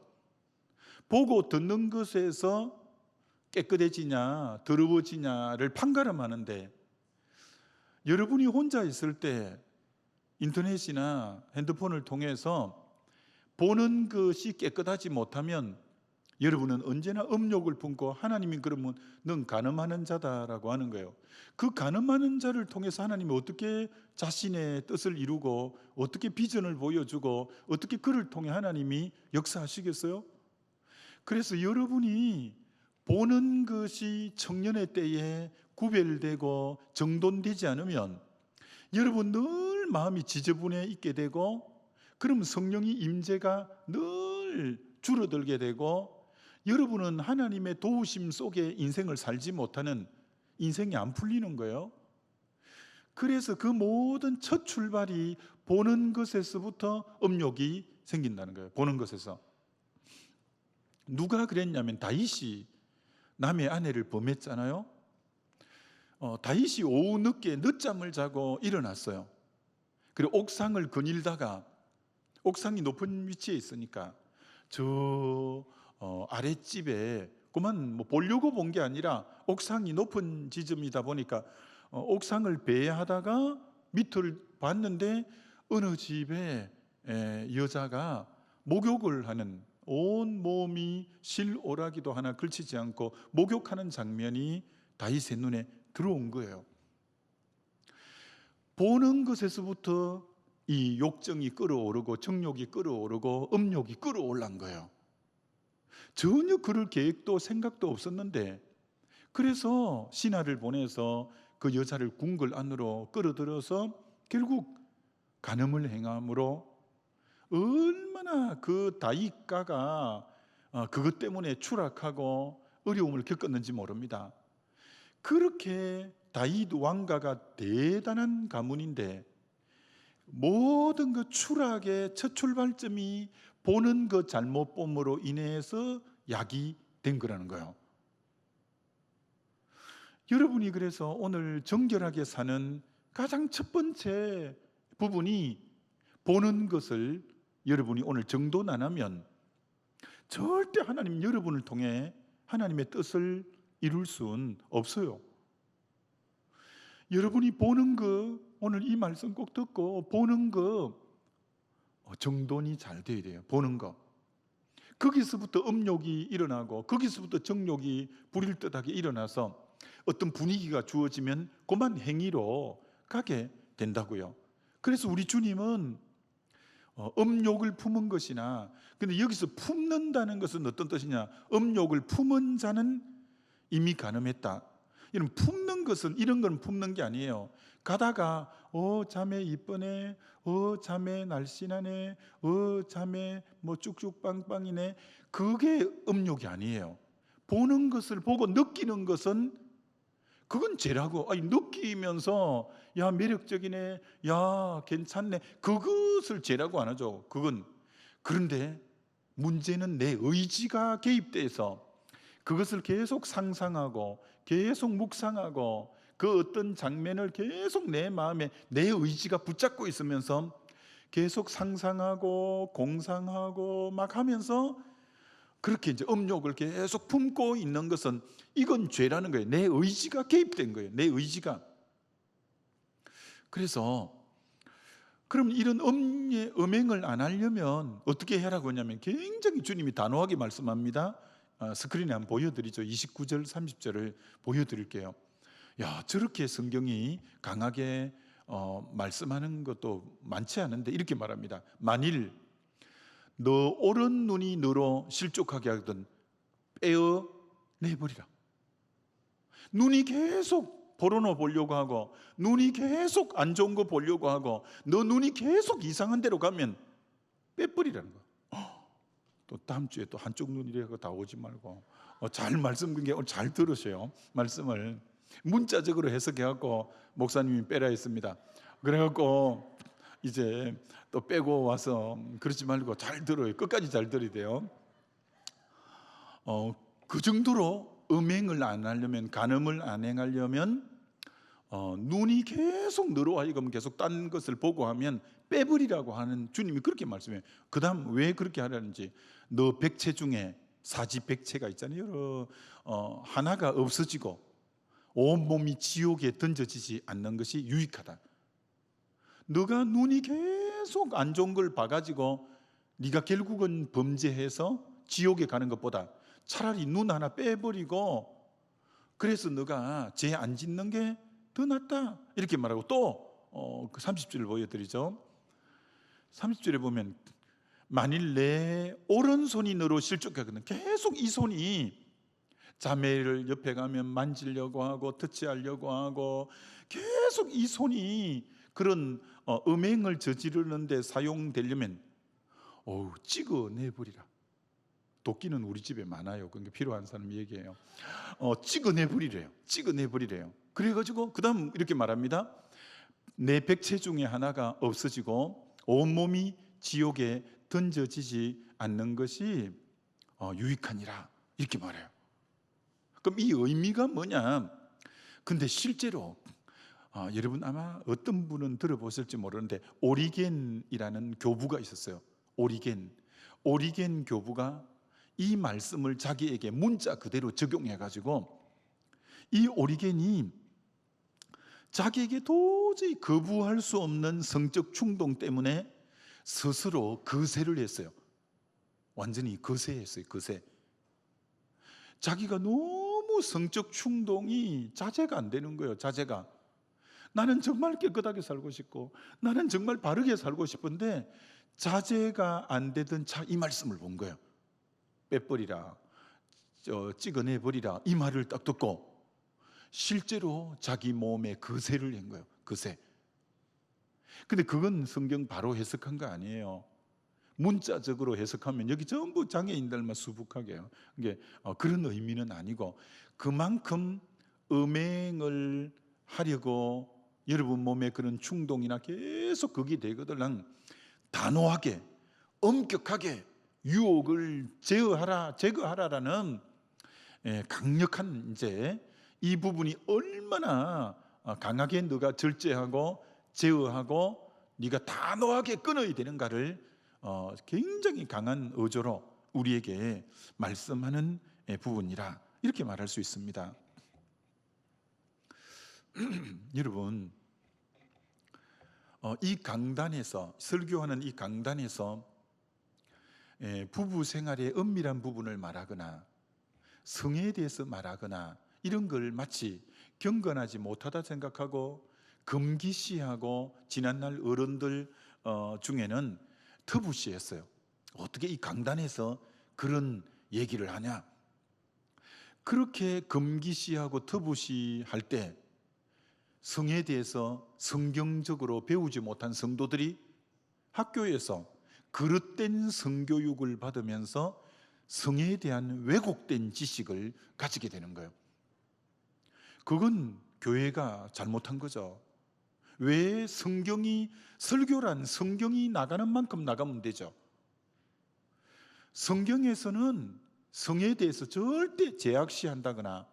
보고 듣는 것에서 깨끗해지냐 더러워지냐를 판가름하는데, 여러분이 혼자 있을 때 인터넷이나 핸드폰을 통해서 보는 것이 깨끗하지 못하면 여러분은 언제나 음욕을 품고 하나님이 그러면 넌 간음하는 자다라고 하는 거예요. 그 간음하는 자를 통해서 하나님이 어떻게 자신의 뜻을 이루고 어떻게 비전을 보여주고 어떻게 그를 통해 하나님이 역사하시겠어요? 그래서 여러분이 보는 것이 청년의 때에 구별되고 정돈되지 않으면 여러분 늘 마음이 지저분해 있게 되고, 그럼 성령의 임재가 늘 줄어들게 되고 여러분은 하나님의 도우심 속에 인생을 살지 못하는, 인생이 안 풀리는 거예요. 그래서 그 모든 첫 출발이 보는 것에서부터 음욕이 생긴다는 거예요. 보는 것에서. 누가 그랬냐면 다윗이 남의 아내를 범했잖아요. 다윗이 오후 늦게 늦잠을 자고 일어났어요. 그리고 옥상을 거닐다가, 옥상이 높은 위치에 있으니까 저 아랫집에 그만 뭐 보려고 본 게 아니라 옥상이 높은 지점이다 보니까 옥상을 배회하다가 밑을 봤는데 어느 집에 여자가 목욕을 하는, 온 몸이 실오라기도 하나 걸치지 않고 목욕하는 장면이 다윗의 눈에 들어온 거예요. 보는 것에서부터 이 욕정이 끌어오르고 정욕이 끌어오르고 음욕이 끌어올란 거예요. 전혀 그럴 계획도 생각도 없었는데, 그래서 신하를 보내서 그 여자를 궁궐 안으로 끌어들여서 결국 간음을 행함으로 얼마나 그 다윗가가 그것 때문에 추락하고 어려움을 겪었는지 모릅니다. 그렇게 다윗 왕가가 대단한 가문인데 모든 그 추락의 첫 출발점이 보는 그 잘못 봄으로 인해서 약이 된 거라는 거예요. 여러분이 그래서 오늘 정결하게 사는 가장 첫 번째 부분이 보는 것을 여러분이 오늘 정돈 안 하면 절대 하나님 여러분을 통해 하나님의 뜻을 이룰 수는 없어요. 여러분이 보는 거, 오늘 이 말씀 꼭 듣고 보는 거 정돈이 잘 돼야 돼요. 보는 거. 거기서부터 음욕이 일어나고 거기서부터 정욕이 불일듯하게 일어나서 어떤 분위기가 주어지면 그만 행위로 가게 된다고요. 그래서 우리 주님은 음욕을 품은 것이나, 근데 여기서 품는다는 것은 어떤 뜻이냐? 음욕을 품은 자는 이미 간음했다. 이런 품는 것은, 이런 건 품는 게 아니에요. 가다가 자매 이쁘네, 자매 날씬하네, 자매 뭐 쭉쭉 빵빵이네, 그게 음욕이 아니에요. 보는 것을 보고 느끼는 것은 그건 죄라고. 느끼면서 야 매력적이네, 야 괜찮네, 그것을 죄라고 안 하죠. 그건. 그런데 문제는 내 의지가 개입돼서 그것을 계속 상상하고 계속 묵상하고 그 어떤 장면을 계속 내 마음에 내 의지가 붙잡고 있으면서 계속 상상하고 공상하고 막 하면서 그렇게 이제 음욕을 계속 품고 있는 것은 이건 죄라는 거예요. 내 의지가 개입된 거예요. 내 의지가. 그래서 그럼 이런 음행을 안 하려면 어떻게 해라고 하냐면 굉장히 주님이 단호하게 말씀합니다. 스크린에 한번 보여드리죠. 29절 30절을 보여드릴게요. 야, 저렇게 성경이 강하게 말씀하는 것도 많지 않은데 이렇게 말합니다. 만일 너 오른 눈이 너로 실족하게 하거든 빼어 내버리라. 눈이 계속 포르노 보려고 하고 눈이 계속 안 좋은 거 보려고 하고 너 눈이 계속 이상한 데로 가면 빼버리라는 거야. 또 다음 주에 또 한쪽 눈이라고 다 오지 말고 잘 말씀 그게 오늘 잘 들으세요. 말씀을 문자적으로 해석해갖고 목사님이 빼라 했습니다. 그래갖고 이제 또 빼고 와서 그러지 말고 잘 들어요. 끝까지 잘 들어야 돼요. 그 정도로 음행을 안 하려면, 간음을 안 행하려면 눈이 계속 너로 하여금 계속 딴 것을 보고 하면 빼버리라고 하는 주님이 그렇게 말씀해요. 그 다음 왜 그렇게 하라는지, 너 백체 중에 사지백체가 있잖아요. 하나가 없어지고 온몸이 지옥에 던져지지 않는 것이 유익하다. 너가 눈이 계속 안 좋은 걸 봐가지고 네가 결국은 범죄해서 지옥에 가는 것보다 차라리 눈 하나 빼버리고 그래서 너가 죄 안 짓는 게 더 낫다 이렇게 말하고 또 30절을 보여드리죠. 30절에 보면 만일 내 오른손이 너로 실족하거든, 계속 이 손이 자매를 옆에 가면 만지려고 하고 터치하려고 하고 계속 이 손이 그런 음행을 저지르는데 사용되려면 찍어내버리라. 도끼는 우리 집에 많아요. 그러니까 필요한 사람 얘기해요. 찍어내버리래요. 찍어내버리래요. 그래가지고 그 다음 이렇게 말합니다. 내 백체 중에 하나가 없어지고 온몸이 지옥에 던져지지 않는 것이 유익하니라 이렇게 말해요. 그럼 이 의미가 뭐냐? 근데 실제로 여러분 아마 어떤 분은 들어보실지 모르는데 오리겐이라는 교부가 있었어요. 오리겐 교부가 이 말씀을 자기에게 문자 그대로 적용해가지고 이 오리겐이 자기에게 도저히 거부할 수 없는 성적 충동 때문에 스스로 거세를 했어요. 완전히 거세했어요. 거세. 자기가 너무 성적 충동이 자제가 안 되는 거예요. 자제가. 나는 정말 깨끗하게 살고 싶고 나는 정말 바르게 살고 싶은데 자제가 안 되던 이 말씀을 본 거예요. 빼버리라, 찍어내버리라 이 말을 딱 듣고 실제로 자기 몸에 거세를 한 거예요. 거세. 근데 그건 성경 바로 해석한 거 아니에요. 문자적으로 해석하면 여기 전부 장애인들만 수북하게요. 이게 그런 의미는 아니고 그만큼 음행을 하려고 여러분 몸에 그런 충동이나 계속 그게 되거든. 단호하게 엄격하게 유혹을 제거하라라는 강력한 이제 이 부분이 얼마나 강하게 너가 절제하고 제어하고 네가 단호하게 끊어야 되는가를 굉장히 강한 어조로 우리에게 말씀하는 부분이라 이렇게 말할 수 있습니다. 여러분 이 강단에서 설교하는 이 강단에서 부부 생활의 은밀한 부분을 말하거나 성에 대해서 말하거나 이런 걸 마치 경건하지 못하다 생각하고 금기시하고 지난날 어른들 중에는 터부시했어요. 어떻게 이 강단에서 그런 얘기를 하냐? 그렇게 금기시하고 터부시할 때 성에 대해서 성경적으로 배우지 못한 성도들이 학교에서 그릇된 성교육을 받으면서 성에 대한 왜곡된 지식을 가지게 되는 거예요. 그건 교회가 잘못한 거죠. 왜 설교란 성경이 나가는 만큼 나가면 되죠. 성경에서는 성에 대해서 절대 제약시한다거나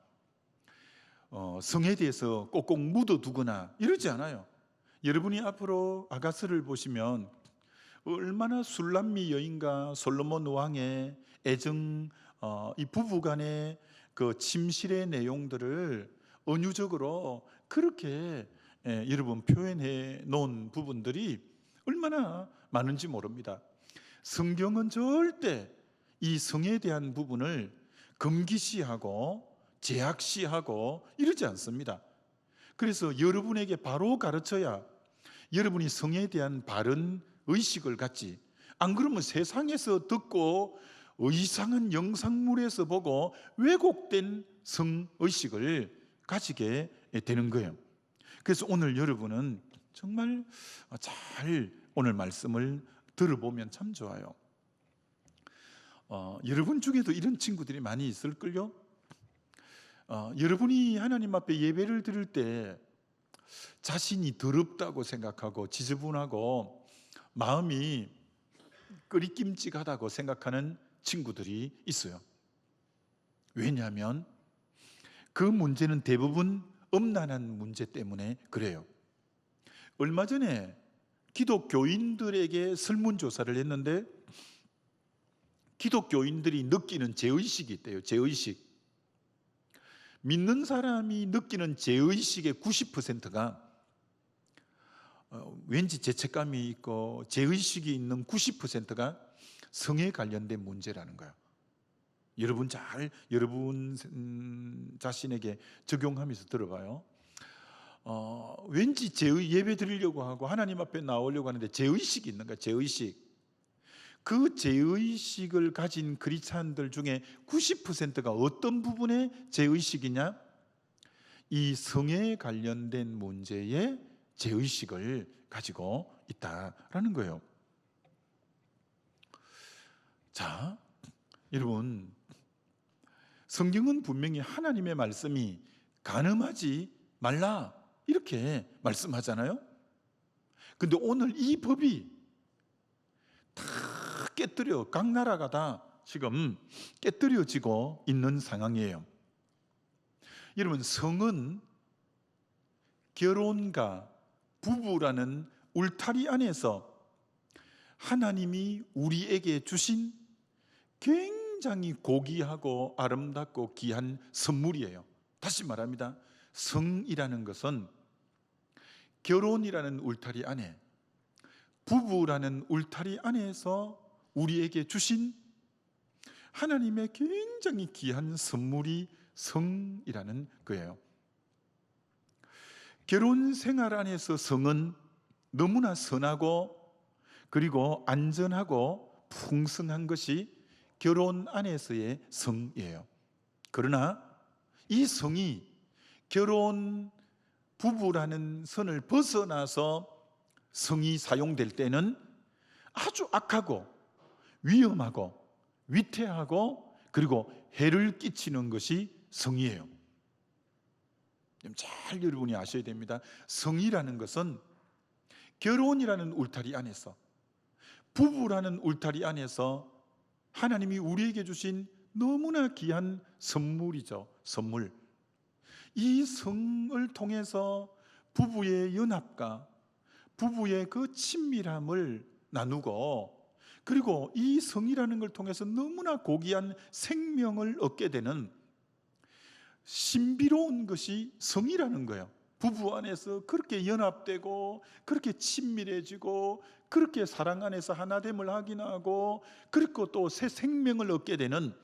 성에 대해서 꼭꼭 묻어두거나 이러지 않아요. 여러분이 앞으로 아가스를 보시면 얼마나 술람미 여인과 솔로몬 왕의 애정, 이 부부간의 그 침실의 내용들을 은유적으로 그렇게 여러분 표현해 놓은 부분들이 얼마나 많은지 모릅니다. 성경은 절대 이 성에 대한 부분을 금기시하고 제약시하고 이러지 않습니다. 그래서 여러분에게 바로 가르쳐야 여러분이 성에 대한 바른 의식을 갖지, 안 그러면 세상에서 듣고 이상한 영상물에서 보고 왜곡된 성의식을 가지게 되는 거예요. 그래서 오늘 여러분은 정말 잘 오늘 말씀을 들어보면 참 좋아요. 여러분 중에도 이런 친구들이 많이 있을걸요. 여러분이 하나님 앞에 예배를 드릴 때 자신이 더럽다고 생각하고 지저분하고 마음이 끄리낌직하다고 생각하는 친구들이 있어요. 왜냐하면 그 문제는 대부분 음란한 문제 때문에 그래요. 얼마 전에 기독교인들에게 설문조사를 했는데 기독교인들이 느끼는 죄의식이 있대요. 죄의식. 믿는 사람이 느끼는 죄의식의 90%가 왠지 죄책감이 있고 죄의식이 있는 90%가 성에 관련된 문제라는 거예요. 여러분 자신에게 적용하면서 들어봐요. 왠지 예배 드리려고 하고 하나님 앞에 나오려고 하는데 죄의식이 있는 거예요. 죄의식. 그 죄의식을 가진 크리스찬들 중에 90%가 어떤 부분의 죄의식이냐? 이 성에 관련된 문제의 죄의식을 가지고 있다라는 거예요. 자, 여러분, 성경은 분명히 하나님의 말씀이 간음하지 말라 이렇게 말씀하잖아요. 근데 오늘 이 법이 다 깨뜨려, 각 나라가 다 지금 깨뜨려지고 있는 상황이에요. 여러분, 성은 결혼과 부부라는 울타리 안에서 하나님이 우리에게 주신 굉장히 고귀하고 아름답고 귀한 선물이에요. 다시 말합니다. 성이라는 것은 결혼이라는 울타리 안에, 부부라는 울타리 안에서 우리에게 주신 하나님의 굉장히 귀한 선물이 성이라는 거예요. 결혼 생활 안에서 성은 너무나 선하고 그리고 안전하고 풍성한 것이 결혼 안에서의 성이에요. 그러나 이 성이 결혼 부부라는 선을 벗어나서 성이 사용될 때는 아주 악하고 위험하고 위태하고 그리고 해를 끼치는 것이 성이에요. 잘 여러분이 아셔야 됩니다. 성이라는 것은 결혼이라는 울타리 안에서, 부부라는 울타리 안에서 하나님이 우리에게 주신 너무나 귀한 선물이죠. 선물. 이 성을 통해서 부부의 연합과 부부의 그 친밀함을 나누고, 그리고 이 성이라는 걸 통해서 너무나 고귀한 생명을 얻게 되는 신비로운 것이 성이라는 거예요. 부부 안에서 그렇게 연합되고 그렇게 친밀해지고 그렇게 사랑 안에서 하나됨을 확인하고 그리고 또 새 생명을 얻게 되는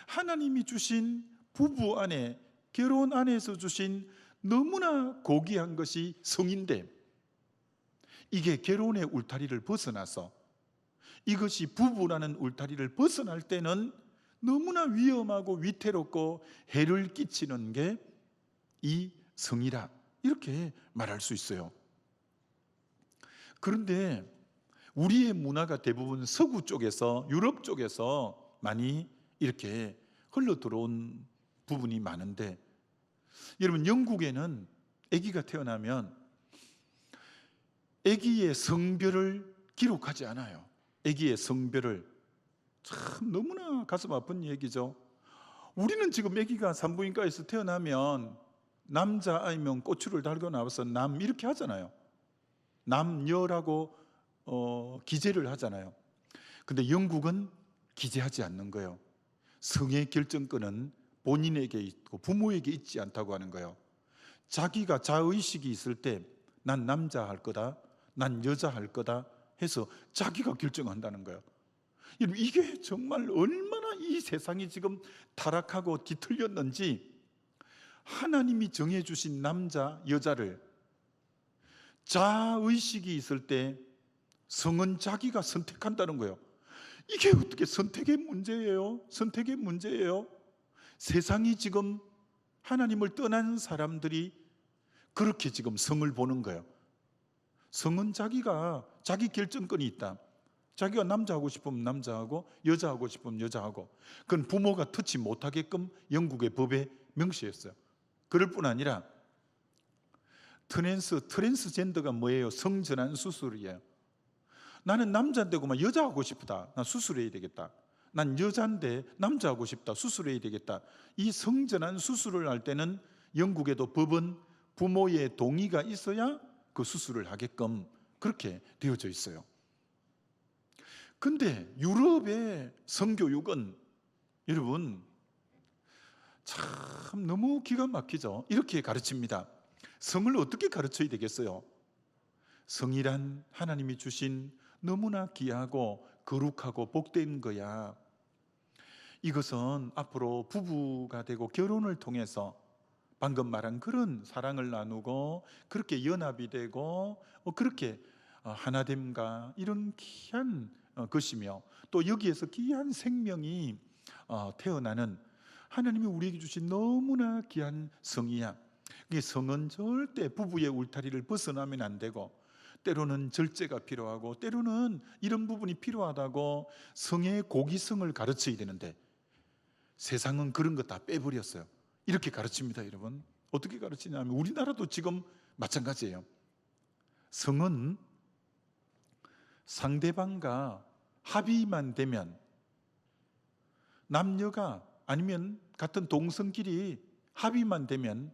하나님이 주신 부부 안에, 결혼 안에서 주신 너무나 고귀한 것이 성인데, 이게 결혼의 울타리를 벗어나서 이것이 부부라는 울타리를 벗어날 때는 너무나 위험하고 위태롭고 해를 끼치는 게 이 성이라 이렇게 말할 수 있어요. 그런데 우리의 문화가 대부분 서구 쪽에서, 유럽 쪽에서 많이 이렇게 흘러 들어온 부분이 많은데, 여러분, 영국에는 아기가 태어나면 아기의 성별을 기록하지 않아요. 아기의 성별을. 참 너무나 가슴 아픈 얘기죠. 우리는 지금 아기가 산부인과에서 태어나면 남자 아이면 꼬추를 달고 나와서 남 이렇게 하잖아요. 남녀라고 기재를 하잖아요. 근데 영국은 기재하지 않는 거예요. 성의 결정권은 본인에게 있고 부모에게 있지 않다고 하는 거예요. 자기가 자의식이 있을 때 난 남자 할 거다, 난 여자 할 거다 해서 자기가 결정한다는 거예요. 여러분, 이게 정말 얼마나 이 세상이 지금 타락하고 뒤틀렸는지, 하나님이 정해주신 남자, 여자를 자의식이 있을 때 성은 자기가 선택한다는 거예요. 이게 어떻게 선택의 문제예요? 선택의 문제예요. 세상이 지금 하나님을 떠난 사람들이 그렇게 지금 성을 보는 거예요. 성은 자기가 자기 결정권이 있다. 자기가 남자하고 싶으면 남자하고 여자하고 싶으면 여자하고, 그건 부모가 터치 못하게끔 영국의 법에 명시했어요. 그럴 뿐 아니라 트랜스젠더가 뭐예요? 성전환 수술이에요. 나는 남자인데고만 여자하고 싶다. 나 수술해야 되겠다. 난 여자인데 남자하고 싶다. 수술해야 되겠다. 이 성전환 수술을 할 때는 영국에도 법은 부모의 동의가 있어야 그 수술을 하게끔 그렇게 되어져 있어요. 근데 유럽의 성교육은 여러분 참 너무 기가 막히죠. 이렇게 가르칩니다. 성을 어떻게 가르쳐야 되겠어요? 성이란 하나님이 주신 너무나 귀하고 거룩하고 복된 거야. 이것은 앞으로 부부가 되고 결혼을 통해서 방금 말한 그런 사랑을 나누고 그렇게 연합이 되고 그렇게 하나됨과 이런 귀한 것이며, 또 여기에서 귀한 생명이 태어나는 하나님이 우리에게 주신 너무나 귀한 성이야. 성은 절대 부부의 울타리를 벗어나면 안 되고, 때로는 절제가 필요하고 때로는 이런 부분이 필요하다고 성의 고귀성을 가르쳐야 되는데, 세상은 그런 거 다 빼버렸어요. 이렇게 가르칩니다. 여러분, 어떻게 가르치냐면 우리나라도 지금 마찬가지예요. 성은 상대방과 합의만 되면, 남녀가 아니면 같은 동성끼리 합의만 되면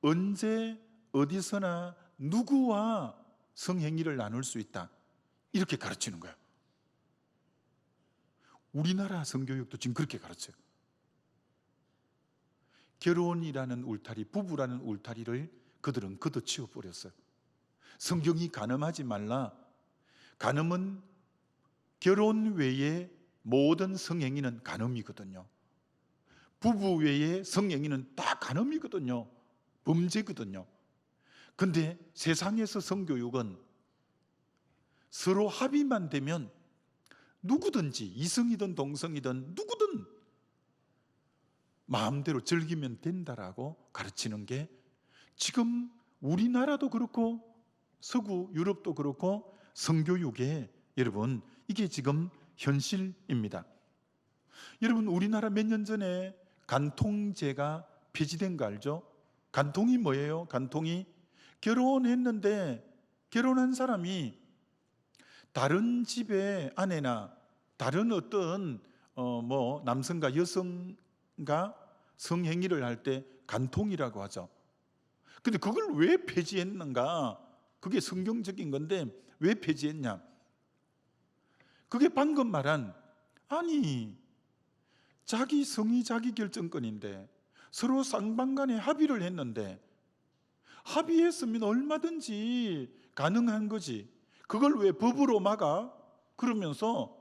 언제 어디서나 누구와 성행위를 나눌 수 있다. 이렇게 가르치는 거예요. 우리나라 성교육도 지금 그렇게 가르쳐요. 결혼이라는 울타리, 부부라는 울타리를 그들은 걷어치워 버렸어요. 성경이 간음하지 말라. 간음은 결혼 외에 모든 성행위는 간음이거든요. 부부 외에 성행위는 다 간음이거든요. 범죄거든요. 근데 세상에서 성교육은 서로 합의만 되면 누구든지, 이성이든 동성이든 누구든 마음대로 즐기면 된다라고 가르치는 게 지금 우리나라도 그렇고 서구 유럽도 그렇고 성교육에, 여러분, 이게 지금 현실입니다. 여러분, 우리나라 몇 년 전에 간통죄가 폐지된 거 알죠? 간통이 뭐예요? 간통이 결혼했는데 결혼한 사람이 다른 집의 아내나 다른 어떤 남성과 여성과 성행위를 할 때 간통이라고 하죠. 근데 그걸 왜 폐지했는가? 그게 성경적인 건데 왜 폐지했냐? 그게 방금 말한, 아니 자기 성이 자기 결정권인데 서로 쌍방간에 합의를 했는데, 합의했으면 얼마든지 가능한 거지. 그걸 왜 법으로 막아? 그러면서,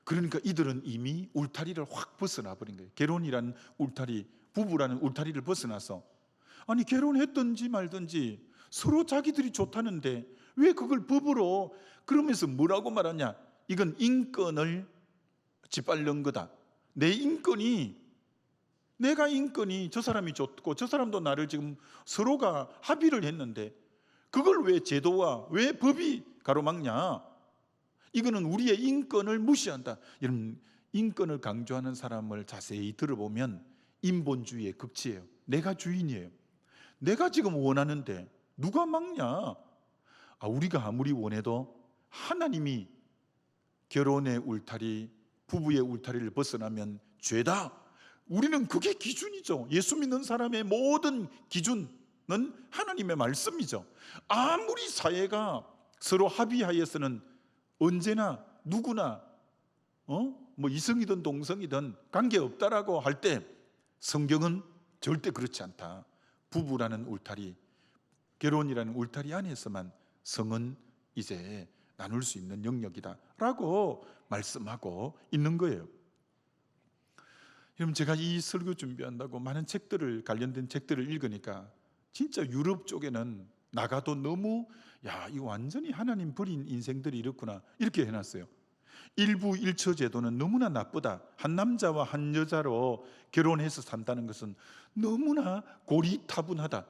그러니까 이들은 이미 울타리를 확 벗어나 버린 거예요. 결혼이라는 울타리, 부부라는 울타리를 벗어나서, 아니 결혼했든지 말든지 서로 자기들이 좋다는데 왜 그걸 법으로, 그러면서 뭐라고 말하냐? 이건 인권을 짓밟는 거다. 내가 인권이 저 사람이 좋고 저 사람도 나를 지금 서로가 합의를 했는데 그걸 왜 제도와 왜 법이 가로막냐? 이거는 우리의 인권을 무시한다. 여러분, 인권을 강조하는 사람을 자세히 들어보면 인본주의의 극치예요. 내가 주인이에요. 내가 지금 원하는데 누가 막냐? 우리가 아무리 원해도 하나님이 결혼의 울타리, 부부의 울타리를 벗어나면 죄다, 우리는 그게 기준이죠. 예수 믿는 사람의 모든 기준은 하나님의 말씀이죠. 아무리 사회가 서로 합의하여서는 언제나 누구나 뭐 이성이든 동성이든 관계없다라고 할 때 성경은 절대 그렇지 않다. 부부라는 울타리, 결혼이라는 울타리 안에서만 성은 이제 나눌 수 있는 영역이다라고 말씀하고 있는 거예요. 여러분, 제가 이 설교 준비한다고 많은 책들을, 관련된 책들을 읽으니까 진짜 유럽 쪽에는 나가도 너무 이거 완전히 하나님 버린 인생들이 이렇구나 이렇게 해놨어요. 일부 일처 제도는 너무나 나쁘다. 한 남자와 한 여자로 결혼해서 산다는 것은 너무나 고리타분하다.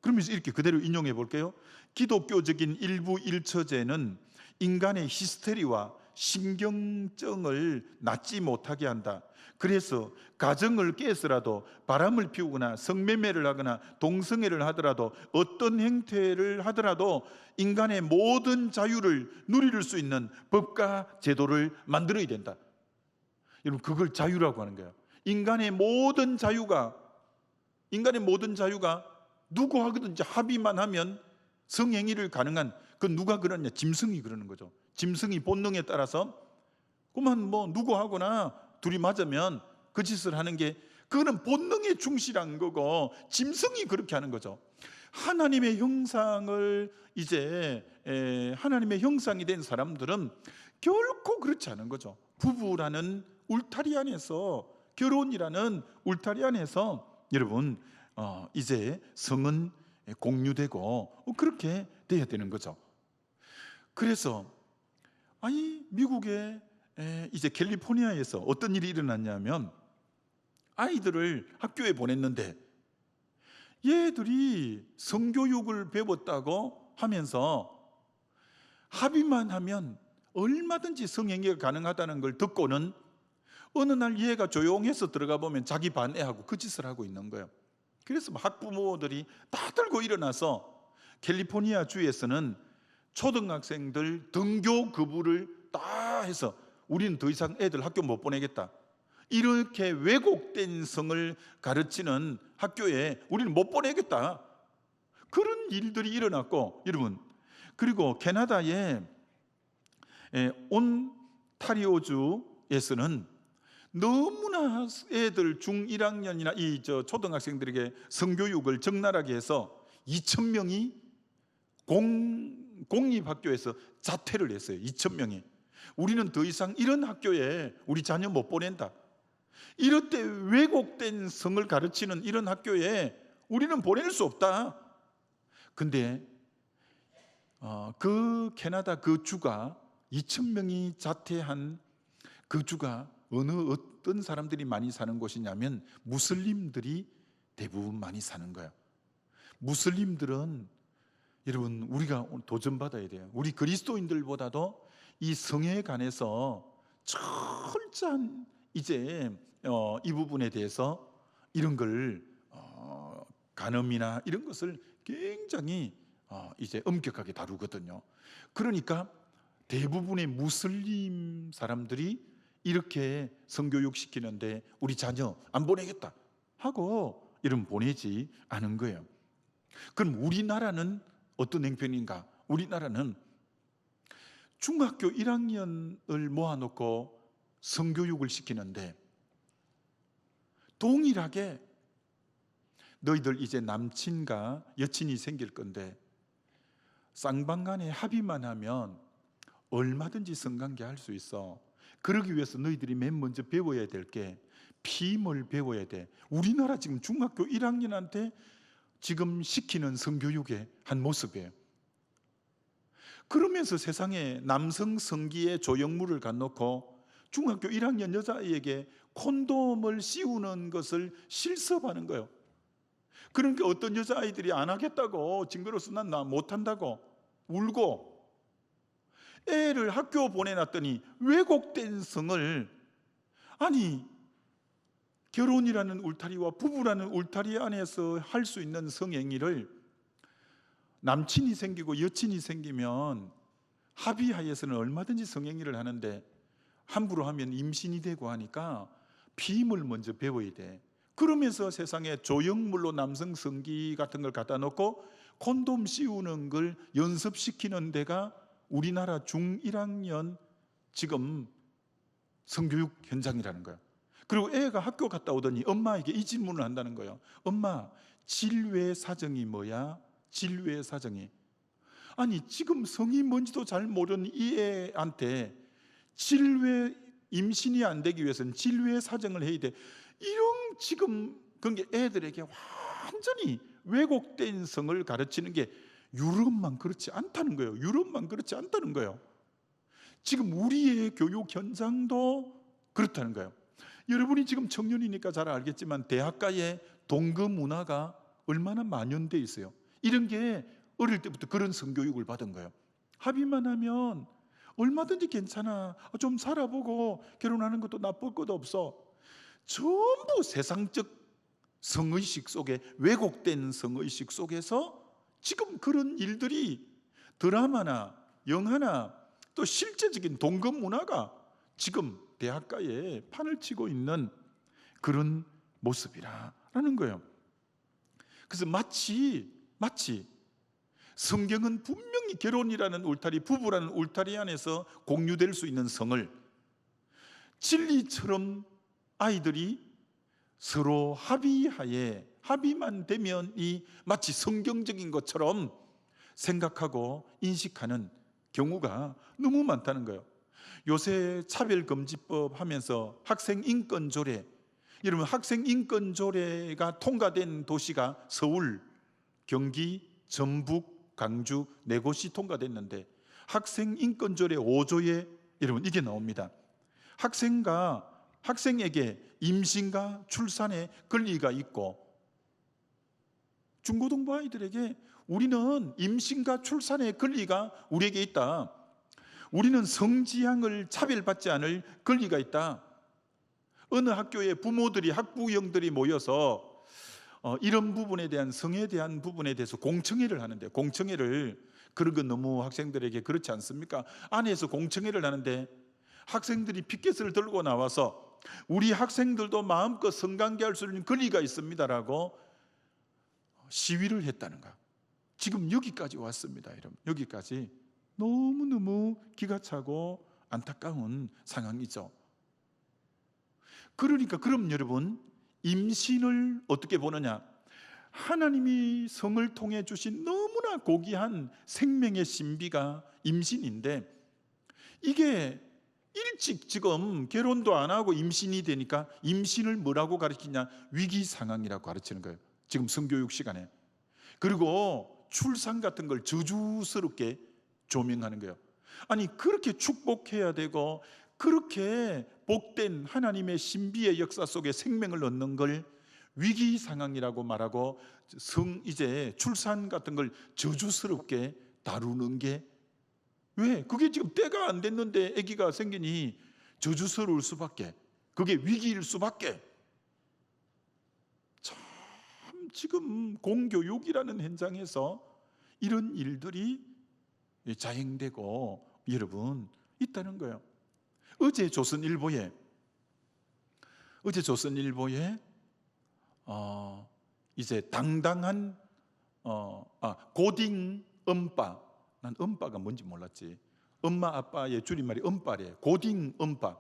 그러면서 이렇게 그대로 인용해 볼게요. 기독교적인 일부 일처제는 인간의 히스테리와 신경증을 낫지 못하게 한다. 그래서 가정을 깨서라도 바람을 피우거나 성매매를 하거나 동성애를 하더라도 어떤 행태를 하더라도 인간의 모든 자유를 누릴 수 있는 법과 제도를 만들어야 된다. 여러분, 그걸 자유라고 하는 거예요. 인간의 모든 자유가 누구 하든지 합의만 하면 성행위를 가능한, 그건 누가 그러냐? 짐승이 그러는 거죠. 짐승이 본능에 따라서 그만 뭐 누구 하거나 둘이 맞으면 그 짓을 하는 게, 그거는 본능에 충실한 거고 짐승이 그렇게 하는 거죠. 하나님의 형상을 이제 하나님의 형상이 된 사람들은 결코 그렇지 않은 거죠. 부부라는 울타리 안에서, 결혼이라는 울타리 안에서 여러분 이제 성은 공유되고 그렇게 돼야 되는 거죠. 그래서 미국의 이제 캘리포니아에서 어떤 일이 일어났냐면, 아이들을 학교에 보냈는데 얘들이 성교육을 배웠다고 하면서 합의만 하면 얼마든지 성행위가 가능하다는 걸 듣고는 어느 날 얘가 조용해서 들어가 보면 자기 반애하고 그 짓을 하고 있는 거예요. 그래서 학부모들이 다 들고 일어나서 캘리포니아 주에서는 초등학생들 등교 거부를 다 해서 우리는 더 이상 애들 학교 못 보내겠다. 이렇게 왜곡된 성을 가르치는 학교에 우리는 못 보내겠다. 그런 일들이 일어났고, 여러분, 그리고 캐나다의 온타리오주에서는 너무나 애들 중1학년이나 이 초등학생들에게 성교육을 적나라하게 해서 2,000명이 공립학교에서 자퇴를 했어요. 2,000명이. 우리는 더 이상 이런 학교에 우리 자녀 못 보낸다. 이럴 때 왜곡된 성을 가르치는 이런 학교에 우리는 보낼 수 없다. 근데 그 캐나다 그 주가 2,000명이 자퇴한 그 주가 어떤 사람들이 많이 사는 곳이냐면 무슬림들이 대부분 많이 사는 거예요. 무슬림들은 여러분, 우리가 도전받아야 돼요. 우리 그리스도인들보다도 이 성에 관해서 철저한 이제 이 부분에 대해서 이런 걸 간음이나 이런 것을 굉장히 이제 엄격하게 다루거든요. 그러니까 대부분의 무슬림 사람들이 이렇게 성교육 시키는데 우리 자녀 안 보내겠다 하고 이런 보내지 않은 거예요. 그럼 우리나라는 어떤 행편인가? 우리나라는 중학교 1학년을 모아놓고 성교육을 시키는데 동일하게 너희들 이제 남친과 여친이 생길 건데 쌍방간에 합의만 하면 얼마든지 성관계 할 수 있어. 그러기 위해서 너희들이 맨 먼저 배워야 될 게 피임을 배워야 돼. 우리나라 지금 중학교 1학년한테 지금 시키는 성교육의 한 모습이에요. 그러면서 세상에 남성 성기의 조형물을 갖놓고 중학교 1학년 여자아이에게 콘돔을 씌우는 것을 실습하는 거예요. 그러니까 어떤 여자아이들이 안 하겠다고, 징그러워서 난 못한다고 울고, 애를 학교 보내놨더니 왜곡된 성을, 아니 결혼이라는 울타리와 부부라는 울타리 안에서 할 수 있는 성행위를 남친이 생기고 여친이 생기면 합의하에서는 얼마든지 성행위를 하는데 함부로 하면 임신이 되고 하니까 피임을 먼저 배워야 돼. 그러면서 세상에 조형물로 남성 성기 같은 걸 갖다 놓고 콘돔 씌우는 걸 연습시키는 데가 우리나라 중1학년 지금 성교육 현장이라는 거야. 그리고 애가 학교 갔다 오더니 엄마에게 이 질문을 한다는 거예요. 엄마, 질외 사정이 뭐야? 질외 사정이. 아니, 지금 성이 뭔지도 잘 모르는 이 애한테 질외, 임신이 안 되기 위해서는 질외 사정을 해야 돼. 이런 지금 그게 애들에게 완전히 왜곡된 성을 가르치는 게 유럽만 그렇지 않다는 거예요. 유럽만 그렇지 않다는 거예요. 지금 우리의 교육 현장도 그렇다는 거예요. 여러분이 지금 청년이니까 잘 알겠지만 대학가에 동거 문화가 얼마나 만연돼 있어요. 이런 게 어릴 때부터 그런 성교육을 받은 거예요. 합의만 하면 얼마든지 괜찮아. 좀 살아보고 결혼하는 것도 나쁠 것도 없어. 전부 세상적 성의식 속에, 왜곡된 성의식 속에서 지금 그런 일들이 드라마나 영화나 또 실제적인 동거 문화가 지금 대학가에 판을 치고 있는 그런 모습이라는 거예요. 그래서 마치 성경은 분명히 결혼이라는 울타리, 부부라는 울타리 안에서 공유될 수 있는 성을 진리처럼 아이들이 서로 합의하에 합의만 되면 이 마치 성경적인 것처럼 생각하고 인식하는 경우가 너무 많다는 거예요. 요새 차별금지법 하면서 학생인권조례, 여러분 학생인권조례가 통과된 도시가 서울, 경기, 전북, 광주 네 곳이 통과됐는데 학생인권조례 5조에 여러분 이게 나옵니다. 학생에게 임신과 출산의 권리가 있고, 중고등부 아이들에게 우리는 임신과 출산의 권리가 우리에게 있다. 우리는 성지향을 차별받지 않을 권리가 있다. 어느 학교에 부모들이 학부형들이 모여서 이런 부분에 대한 성에 대한 부분에 대해서 공청회를 하는데, 공청회를 그런 건 너무 학생들에게 그렇지 않습니까? 안에서 공청회를 하는데 학생들이 피켓을 들고 나와서 우리 학생들도 마음껏 성관계할 수 있는 권리가 있습니다라고 시위를 했다는 거야. 지금 여기까지 왔습니다, 여러분. 여기까지 너무너무 기가 차고 안타까운 상황이죠. 그러니까 그럼 여러분, 임신을 어떻게 보느냐? 하나님이 성을 통해 주신 너무나 고귀한 생명의 신비가 임신인데, 이게 일찍 지금 결혼도 안 하고 임신이 되니까 임신을 뭐라고 가르치냐? 위기 상황이라고 가르치는 거예요, 지금 성교육 시간에. 그리고 출산 같은 걸 저주스럽게 조명하는 거예요. 아니, 그렇게 축복해야 되고 그렇게 복된 하나님의 신비의 역사 속에 생명을 얻는 걸 위기 상황이라고 말하고 이제 출산 같은 걸 저주스럽게 다루는 게 왜? 그게 지금 때가 안 됐는데 아기가 생기니 저주스러울 수밖에, 그게 위기일 수밖에. 참 지금 공교육이라는 현장에서 이런 일들이 자행되고 여러분 있다는 거예요. 어제 조선일보에 이제 당당한 고딩 엄빠, 난 엄빠가 뭔지 몰랐지. 엄마 아빠의 줄임말이 엄빠래. 고딩 엄빠.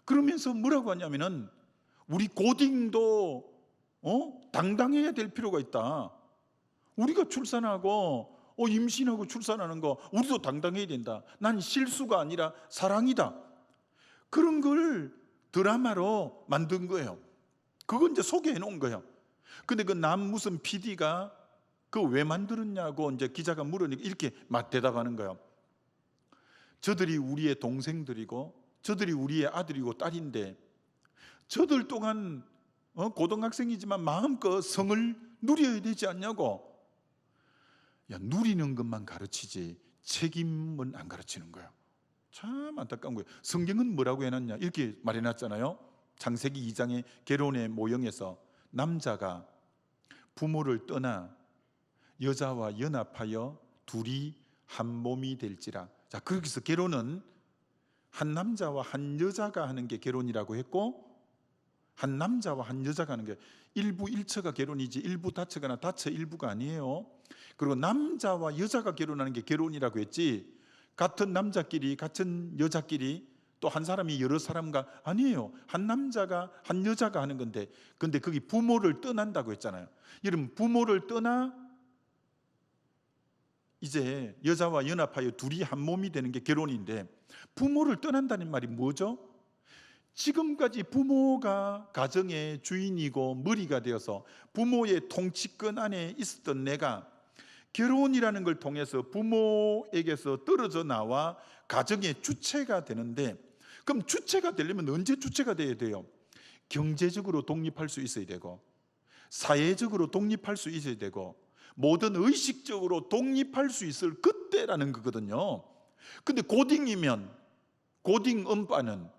그러면서 뭐라고 하냐면은 우리 고딩도 당당해야 될 필요가 있다. 우리가 출산하고 임신하고 출산하는 거 우리도 당당해야 된다. 난 실수가 아니라 사랑이다. 그런 걸 드라마로 만든 거예요. 그건 이제 소개해 놓은 거예요. 근데 그 남 무슨 PD가 그거 왜 만들었냐고 이제 기자가 물으니까 이렇게 대답하는 거예요. 저들이 우리의 동생들이고 저들이 우리의 아들이고 딸인데 저들 또한 고등학생이지만 마음껏 성을 누려야 되지 않냐고. 야, 누리는 것만 가르치지 책임은 안 가르치는 거야. 참 안타까운 거예요. 성경은 뭐라고 해놨냐? 이렇게 말해놨잖아요. 창세기 2장의 결혼의 모형에서 남자가 부모를 떠나 여자와 연합하여 둘이 한 몸이 될지라. 자, 그렇게 해서 결혼은 한 남자와 한 여자가 하는 게 결혼이라고 했고, 한 남자와 한 여자가 하는 게 일부 일처가 결혼이지 일부 다처거나 다처 일부가 아니에요. 그리고 남자와 여자가 결혼하는 게 결혼이라고 했지, 같은 남자끼리 같은 여자끼리 또 한 사람이 여러 사람과 아니에요. 한 남자가 한 여자가 하는 건데, 근데 거기 부모를 떠난다고 했잖아요. 여러분, 부모를 떠나 이제 여자와 연합하여 둘이 한 몸이 되는 게 결혼인데, 부모를 떠난다는 말이 뭐죠? 지금까지 부모가 가정의 주인이고 머리가 되어서 부모의 통치권 안에 있었던 내가 결혼이라는 걸 통해서 부모에게서 떨어져 나와 가정의 주체가 되는데, 그럼 주체가 되려면 언제 주체가 돼야 돼요? 경제적으로 독립할 수 있어야 되고, 사회적으로 독립할 수 있어야 되고, 모든 의식적으로 독립할 수 있을 그때라는 거거든요. 근데 고딩이면, 고딩 음반은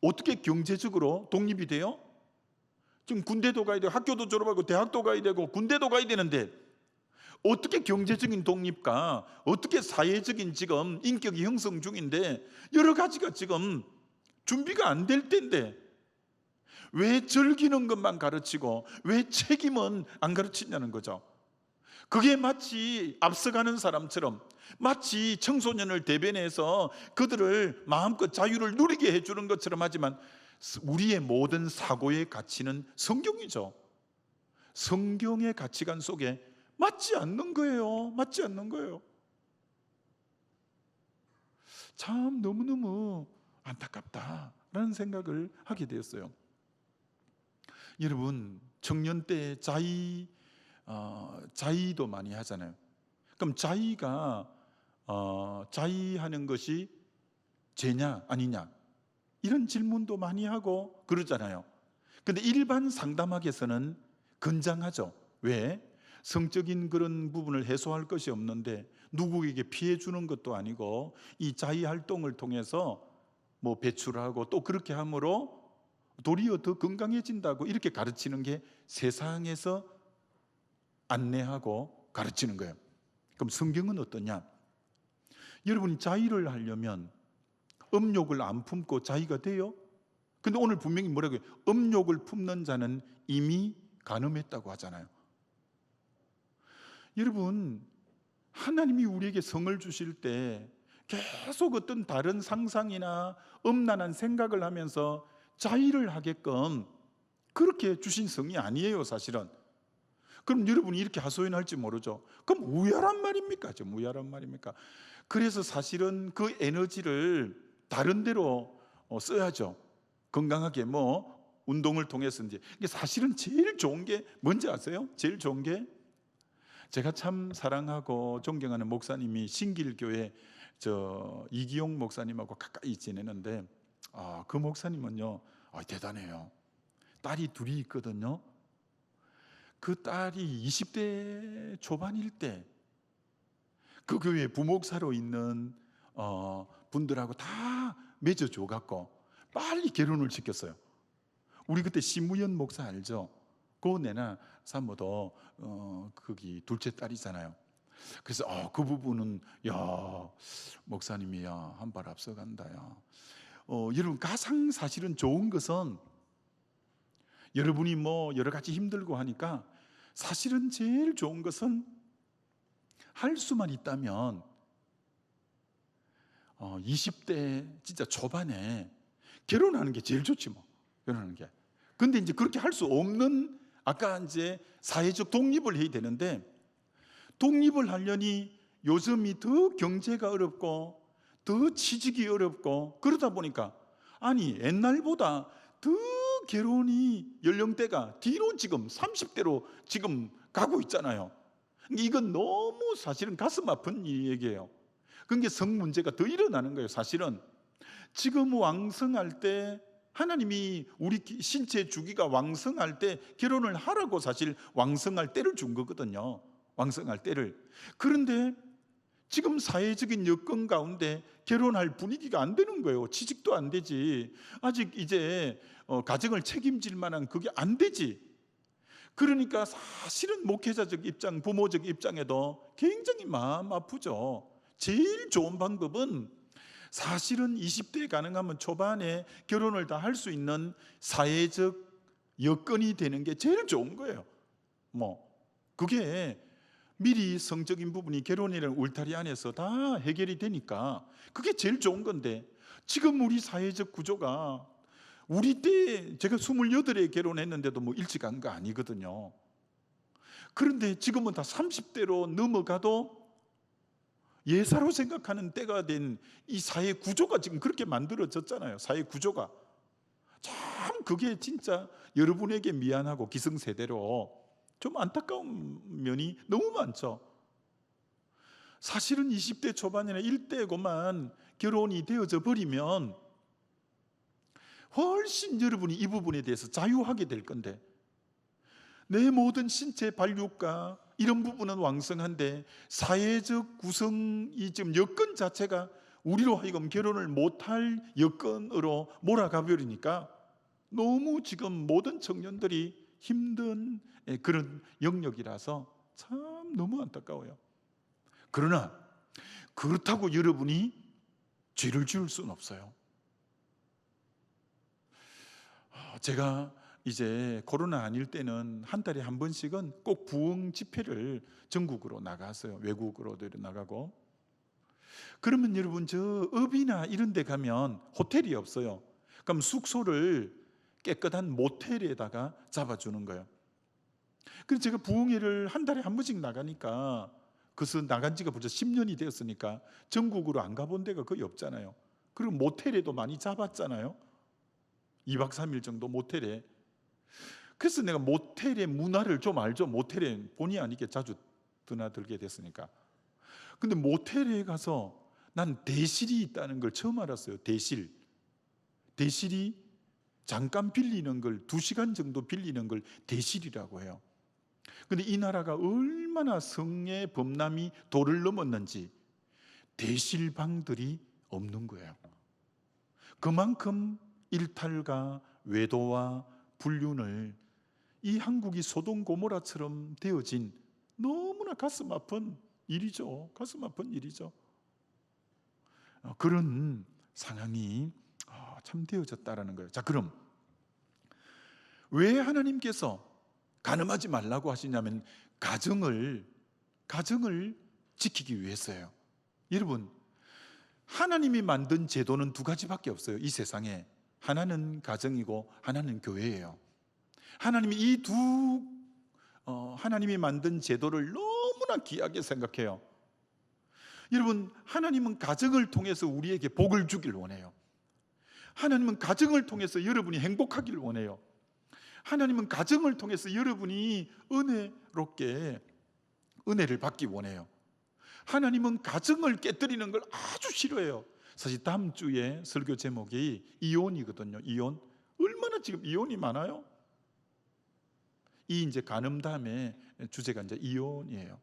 어떻게 경제적으로 독립이 돼요? 지금 군대도 가야 되고 학교도 졸업하고 대학도 가야 되고 군대도 가야 되는데, 어떻게 경제적인 독립과 어떻게 사회적인 지금 인격이 형성 중인데 여러 가지가 지금 준비가 안 될 때인데, 왜 즐기는 것만 가르치고 왜 책임은 안 가르치냐는 거죠. 그게 마치 앞서가는 사람처럼, 마치 청소년을 대변해서 그들을 마음껏 자유를 누리게 해주는 것처럼 하지만, 우리의 모든 사고의 가치는 성경이죠. 성경의 가치관 속에 맞지 않는 거예요. 맞지 않는 거예요. 참 너무너무 안타깝다라는 생각을 하게 되었어요. 여러분, 청년 때 자의도 많이 하잖아요. 그럼 자의하는 것이 죄냐 아니냐, 이런 질문도 많이 하고 그러잖아요. 근데 일반 상담학에서는 건장하죠. 왜? 성적인 그런 부분을 해소할 것이 없는데 누구에게 피해 주는 것도 아니고, 이 자의 활동을 통해서 뭐 배출하고 또 그렇게 함으로 도리어 더 건강해진다고 이렇게 가르치는 게 세상에서 안내하고 가르치는 거예요. 그럼 성경은 어떠냐? 여러분이 자의를 하려면 음욕을 안 품고 자의가 돼요? 근데 오늘 분명히 뭐라고 해요? 음욕을 품는 자는 이미 간음했다고 하잖아요. 여러분, 하나님이 우리에게 성을 주실 때 계속 어떤 다른 상상이나 음란한 생각을 하면서 자의를 하게끔 그렇게 주신 성이 아니에요, 사실은. 그럼 여러분이 이렇게 하소연할지 모르죠. 그럼 우야란 말입니까? 좀 우야란 말입니까? 그래서 사실은 그 에너지를 다른 데로 써야죠. 건강하게 뭐 운동을 통해서인지. 이게 사실은 제일 좋은 게 뭔지 아세요? 제일 좋은 게, 제가 참 사랑하고 존경하는 목사님이 신길교회 이기용 목사님하고 가까이 지내는데, 그 목사님은요, 대단해요. 딸이 둘이 있거든요. 그 딸이 20대 초반일 때 그 교회 부목사로 있는 분들하고 다 맺어줘 갖고 빨리 결혼을 시켰어요. 우리 그때 심우연 목사 알죠? 그 내나 사모도 거기 둘째 딸이잖아요. 그래서 그 부분은 야 목사님이야 한 발 앞서간다야. 여러분, 가장 사실은 좋은 것은, 여러분이 뭐 여러 가지 힘들고 하니까 사실은 제일 좋은 것은 할 수만 있다면 20대 진짜 초반에 결혼하는 게 제일 좋지 뭐. 결혼하는 게. 근데 이제 그렇게 할 수 없는, 아까 이제 사회적 독립을 해야 되는데, 독립을 하려니 요즘이 더 경제가 어렵고 더 취직이 어렵고 그러다 보니까, 아니 옛날보다 더 결혼이 연령대가 뒤로 지금 30대로 지금 가고 있잖아요. 이건 너무 사실은 가슴 아픈 얘기예요. 그게 성 문제가 더 일어나는 거예요. 사실은 지금 왕성할 때, 하나님이 우리 신체 주기가 왕성할 때 결혼을 하라고 사실 왕성할 때를 준 거거든요. 왕성할 때를. 그런데 지금 사회적인 여건 가운데 결혼할 분위기가 안 되는 거예요. 취직도 안 되지. 아직 이제 가정을 책임질 만한 그게 안 되지. 그러니까 사실은 목회자적 입장, 부모적 입장에도 굉장히 마음 아프죠. 제일 좋은 방법은 사실은 20대에 가능하면 초반에 결혼을 다 할 수 있는 사회적 여건이 되는 게 제일 좋은 거예요. 그게 미리 성적인 부분이 결혼이라는 울타리 안에서 다 해결이 되니까 그게 제일 좋은 건데, 지금 우리 사회적 구조가 우리 때 제가 28에 결혼했는데도 일찍 간 거 아니거든요. 그런데 지금은 다 30대로 넘어가도 예사로 생각하는 때가 된 이 사회 구조가 지금 그렇게 만들어졌잖아요. 사회 구조가 참 그게 진짜 여러분에게 미안하고 기성세대로 좀 안타까운 면이 너무 많죠. 사실은 20대 초반이나 1대고만 결혼이 되어져 버리면 훨씬 여러분이 이 부분에 대해서 자유하게 될 건데, 내 모든 신체 발육과 이런 부분은 왕성한데 사회적 구성이 지금 여건 자체가 우리로 하여금 결혼을 못할 여건으로 몰아가 버리니까 너무 지금 모든 청년들이 힘든 그런 영역이라서 참 너무 안타까워요. 그러나 그렇다고 여러분이 죄를 지을 수는 없어요. 제가 이제 코로나 아닐 때는 한 달에 한 번씩은 꼭 부흥 집회를 전국으로 나갔어요. 외국으로도 나가고. 그러면 여러분, 저 업이나 이런 데 가면 호텔이 없어요. 그럼 숙소를 깨끗한 모텔에다가 잡아주는 거예요. 그래서 제가 부흥회를 한 달에 한 번씩 나가니까, 그것은 나간 지가 벌써 10년이 되었으니까 전국으로 안 가본 데가 거의 없잖아요. 그리고 모텔에도 많이 잡았잖아요. 2박 3일 정도 모텔에. 그래서 내가 모텔의 문화를 좀 알죠. 모텔에 본의 아니게 자주 드나들게 됐으니까. 근데 모텔에 가서 난 대실이 있다는 걸 처음 알았어요. 대실이 잠깐 빌리는 걸, 2시간 정도 빌리는 걸 대실이라고 해요. 근데 이 나라가 얼마나 성의 범람이 도를 넘었는지 대실방들이 없는 거예요. 그만큼 일탈과 외도와 불륜을, 이 한국이 소돔 고모라처럼 되어진 너무나 가슴 아픈 일이죠. 가슴 아픈 일이죠. 그런 상황이 참 되어졌다라는 거예요. 자, 그럼 왜 하나님께서 간음하지 말라고 하시냐면 가정을 지키기 위해서예요. 여러분, 하나님이 만든 제도는 두 가지밖에 없어요. 이 세상에. 하나는 가정이고 하나는 교회예요. 하나님이 이 하나님이 만든 제도를 너무나 귀하게 생각해요. 여러분, 하나님은 가정을 통해서 우리에게 복을 주길 원해요. 하나님은 가정을 통해서 여러분이 행복하길 원해요. 하나님은 가정을 통해서 여러분이 은혜롭게 은혜를 받기 원해요. 하나님은 가정을 깨뜨리는 걸 아주 싫어해요. 사실 다음 주에 설교 제목이 이혼이거든요. 이혼. 얼마나 지금 이혼이 많아요? 이 이제 간음 다음에 주제가 이제 이혼이에요.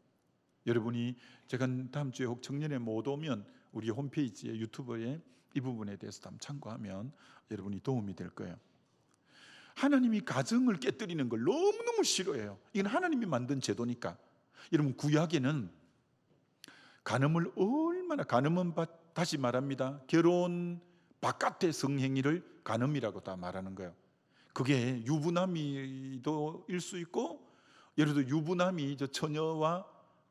여러분이 제가 다음 주에 혹 청년회 못 오면 우리 홈페이지에, 유튜브에 이 부분에 대해서 한번 참고하면 여러분이 도움이 될 거예요. 하나님이 가정을 깨뜨리는 걸 너무너무 싫어해요. 이건 하나님이 만든 제도니까. 여러분, 구약에는 간음을 얼마나, 간음은 다시 말합니다, 결혼 바깥의 성행위를 간음이라고 다 말하는 거예요. 그게 유부남이도 일 수 있고, 예를 들어 유부남이 저 처녀와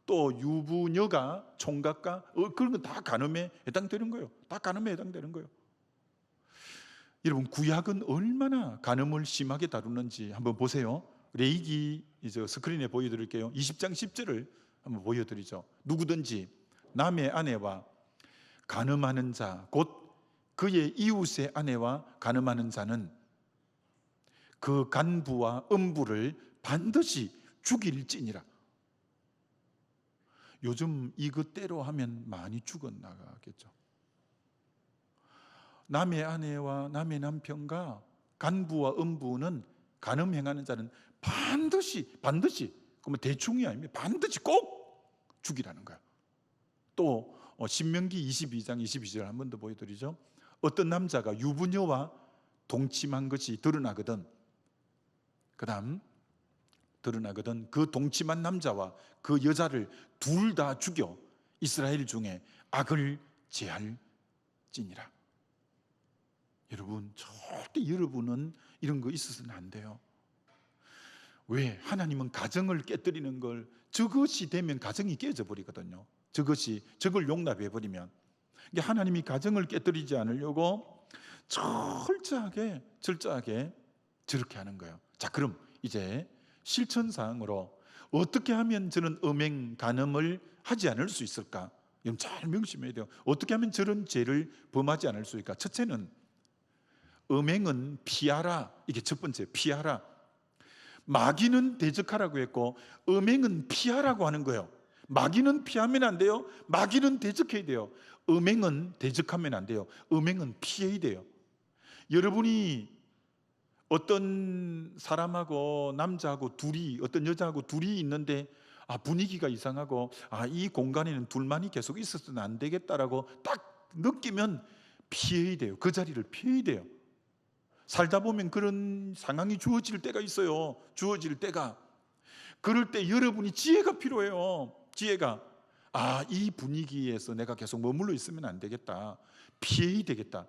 또 유부녀가 총각과 그런 건 다 간음에 해당되는 거예요. 다 간음에 해당되는 거예요. 여러분, 구약은 얼마나 간음을 심하게 다루는지 한번 보세요. 레위기 이제 스크린에 보여드릴게요. 20장 10절을 한번 보여드리죠. 누구든지 남의 아내와 간음하는 자, 곧 그의 이웃의 아내와 간음하는 자는 그 간부와 음부를 반드시 죽일지니라. 요즘 이것대로 하면 많이 죽어나가겠죠. 남의 아내와 남의 남편과 간부와 음부는 간음행하는 자는 반드시, 그러면 대충이 아닙니다. 반드시 꼭 죽이라는 거야. 또 신명기 22장 22절 한 번 더 보여드리죠. 어떤 남자가 유부녀와 동침한 것이 드러나거든, 그 동침한 남자와 그 여자를 둘 다 죽여 이스라엘 중에 악을 제할지니라. 여러분, 절대 여러분은 이런 거 있어서는 안 돼요. 왜? 하나님은 가정을 깨뜨리는 걸, 저것이 되면 가정이 깨져 버리거든요. 저걸 용납해 버리면. 하나님이 가정을 깨뜨리지 않으려고 철저하게 저렇게 하는 거예요. 자, 그럼 이제 실천사항으로 어떻게 하면 저는 음행, 간음을 하지 않을 수 있을까? 여러분 잘 명심해야 돼요. 어떻게 하면 저런 죄를 범하지 않을 수 있을까? 첫째는 음행은 피하라. 이게 첫 번째, 피하라. 마귀는 대적하라고 했고 음행은 피하라고 하는 거예요. 마귀는 피하면 안 돼요. 마귀는 대적해야 돼요. 음행은 대적하면 안 돼요. 음행은 피해야 돼요. 여러분이 어떤 사람하고 남자하고 둘이, 어떤 여자하고 둘이 있는데 분위기가 이상하고 이 공간에는 둘만이 계속 있어서는 안 되겠다라고 딱 느끼면 피해야 돼요. 그 자리를 피해야 돼요. 살다 보면 그런 상황이 주어질 때가 있어요. 주어질 때가. 그럴 때 여러분이 지혜가 필요해요. 지혜가. 이 분위기에서 내가 계속 머물러 있으면 안 되겠다. 피해야 되겠다.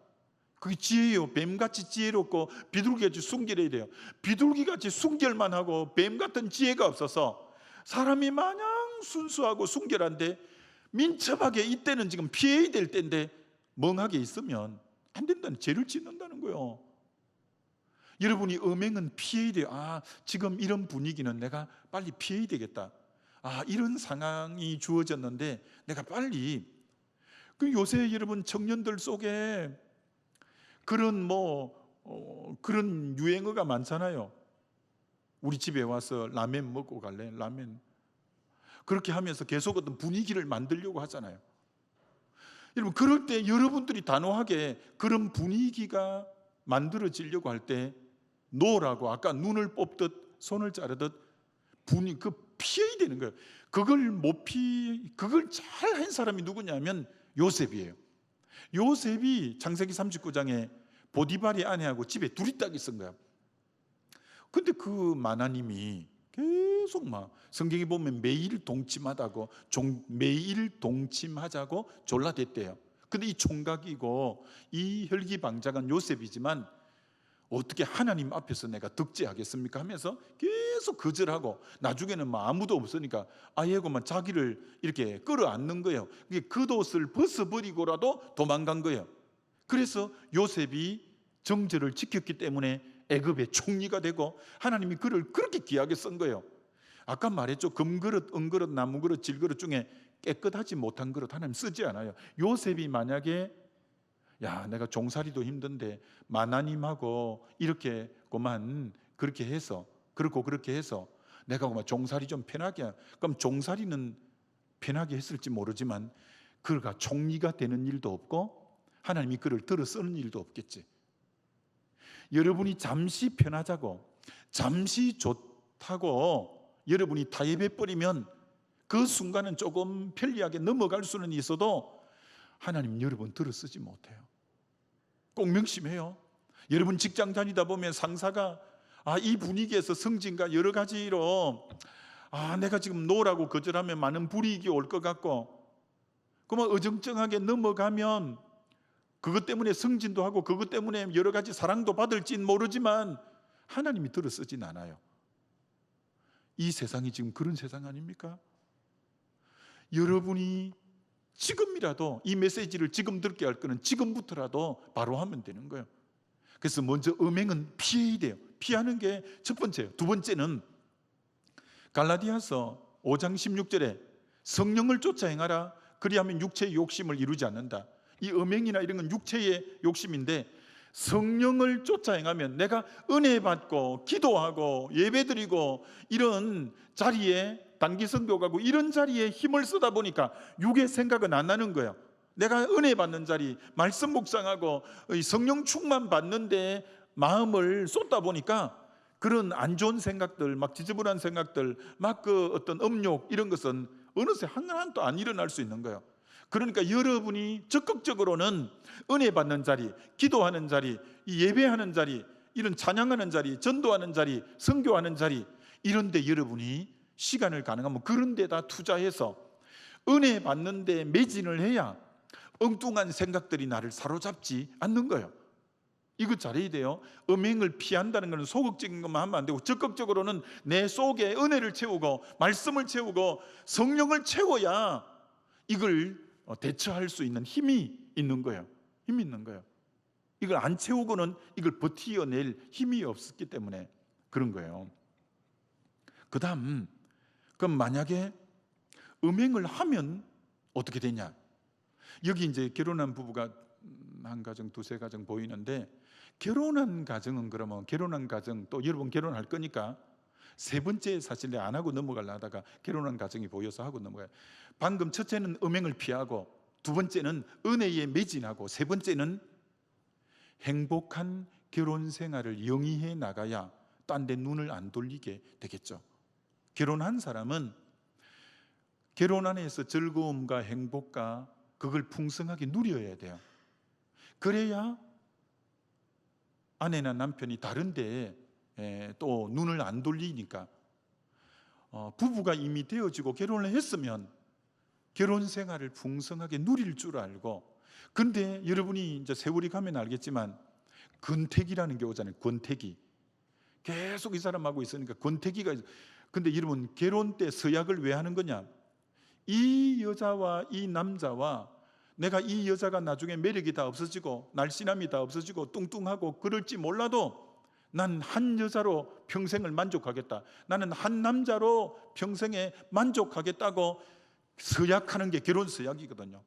그게 지혜예요. 뱀같이 지혜롭고 비둘기같이 순결해야 돼요. 비둘기같이 순결만 하고 뱀같은 지혜가 없어서 사람이 마냥 순수하고 순결한데 민첩하게 이때는 지금 피해야 될 때인데 멍하게 있으면 안 된다는, 죄를 짓는다는 거예요. 여러분이 음행은 피해야 돼요. 지금 이런 분위기는 내가 빨리 피해야 되겠다. 이런 상황이 주어졌는데 내가 빨리. 요새 여러분 청년들 속에 그런 그런 유행어가 많잖아요. 우리 집에 와서 라면 먹고 갈래? 라면. 그렇게 하면서 계속 어떤 분위기를 만들려고 하잖아요. 여러분 그럴 때 여러분들이 단호하게 그런 분위기가 만들어지려고 할 때 노라고, 아까 눈을 뽑듯 손을 자르듯 피해야 되는 거예요. 그걸 잘 한 사람이 누구냐면 요셉이에요. 요셉이 창세기 39장에 보디발의 아내하고 집에 둘이 딱 있은 거야. 근데 그 마나님이 계속 성경에 보면 매일 동침하자고 졸라댔대요. 근데 이 총각이고 이 혈기방자간 요셉이지만 어떻게 하나님 앞에서 내가 득죄하겠습니까 하면서 계속 거절하고 나중에는 아무도 없으니까 아예고만 자기를 이렇게 끌어안는 거예요. 겉옷을 벗어버리고라도 도망간 거예요. 그래서 요셉이 정절을 지켰기 때문에 애굽의 총리가 되고 하나님이 그를 그렇게 귀하게 쓴 거예요. 아까 말했죠. 금그릇, 은그릇, 나무그릇, 질그릇 중에 깨끗하지 못한 그릇 하나님 쓰지 않아요. 요셉이 만약에 내가 종살이도 힘든데 마나님하고 이렇게 그렇게 해서 내가 종살이 좀 편하게, 그럼 종살이는 편하게 했을지 모르지만 그가 총리가 되는 일도 없고 하나님이 그를 들어 쓰는 일도 없겠지. 여러분이 잠시 편하자고, 잠시 좋다고 여러분이 타협해버리면 그 순간은 조금 편리하게 넘어갈 수는 있어도 하나님 여러분 들어 쓰지 못해요. 꼭 명심해요. 여러분 직장 다니다 보면 상사가 이 분위기에서 승진과 여러 가지로 내가 지금 노라고 거절하면 많은 불이익이 올 것 같고, 그러면 어정쩡하게 넘어가면 그것 때문에 승진도 하고 그것 때문에 여러 가지 사랑도 받을진 모르지만 하나님이 들어 쓰진 않아요. 이 세상이 지금 그런 세상 아닙니까? 여러분이 지금이라도 이 메시지를 지금 듣게 할 거는 지금부터라도 바로 하면 되는 거예요. 그래서 먼저 음행은 피해야 돼요. 피하는 게 첫 번째예요. 두 번째는 갈라디아서 5장 16절에 성령을 쫓아 행하라. 그리하면 육체의 욕심을 이루지 않는다. 이 음행이나 이런 건 육체의 욕심인데 성령을 쫓아 행하면 내가 은혜 받고 기도하고 예배드리고 이런 자리에 단기 선교 가고 이런 자리에 힘을 쓰다 보니까 육의 생각은 안 나는 거예요. 내가 은혜 받는 자리, 말씀 묵상하고 성령 충만 받는데 마음을 쏟다 보니까 그런 안 좋은 생각들, 지저분한 생각들, 어떤 음욕 이런 것은 어느새 하나도 안 일어날 수 있는 거예요. 그러니까 여러분이 적극적으로는 은혜 받는 자리, 기도하는 자리, 예배하는 자리, 이런 찬양하는 자리, 전도하는 자리, 선교하는 자리 이런 데 여러분이 시간을 가능하면 그런 데다 투자해서 은혜 받는 데 매진을 해야 엉뚱한 생각들이 나를 사로잡지 않는 거예요. 이거 잘해야 돼요. 음행을 피한다는 것은 소극적인 것만 하면 안 되고 적극적으로는 내 속에 은혜를 채우고 말씀을 채우고 성령을 채워야 이걸 대처할 수 있는 힘이 있는 거예요. 힘이 있는 거예요. 이걸 안 채우고는 이걸 버티어낼 힘이 없었기 때문에 그런 거예요. 그 다음, 그럼 만약에 음행을 하면 어떻게 되냐? 여기 이제 결혼한 부부가 한 가정, 두세 가정 보이는데, 결혼한 가정은 그러면 결혼한 가정, 또 여러분 결혼할 거니까 세 번째 사실 내가 안 하고 넘어가려 하다가 결혼한 가정이 보여서 하고 넘어가요. 방금 첫째는 음행을 피하고, 두 번째는 은혜에 매진하고, 세 번째는 행복한 결혼 생활을 영위해 나가야 딴 데 눈을 안 돌리게 되겠죠. 결혼한 사람은 결혼 안에서 즐거움과 행복과 그걸 풍성하게 누려야 돼요. 그래야 아내나 남편이 다른 데에 또 눈을 안 돌리니까, 부부가 이미 되어지고 결혼을 했으면 결혼 생활을 풍성하게 누릴 줄 알고, 근데 여러분이 이제 세월이 가면 알겠지만 권태기라는 게 오잖아요. 권태기. 계속 이 사람하고 있으니까 권태기가. 근데 여러분, 결혼 때 서약을 왜 하는 거냐? 이 여자와 이 남자와 내가 이 여자가 나중에 매력이 다 없어지고 날씬함이 다 없어지고 뚱뚱하고 그럴지 몰라도 난 한 여자로 평생을 만족하겠다, 나는 한 남자로 평생에 만족하겠다고 서약하는 게 결혼 서약이거든요.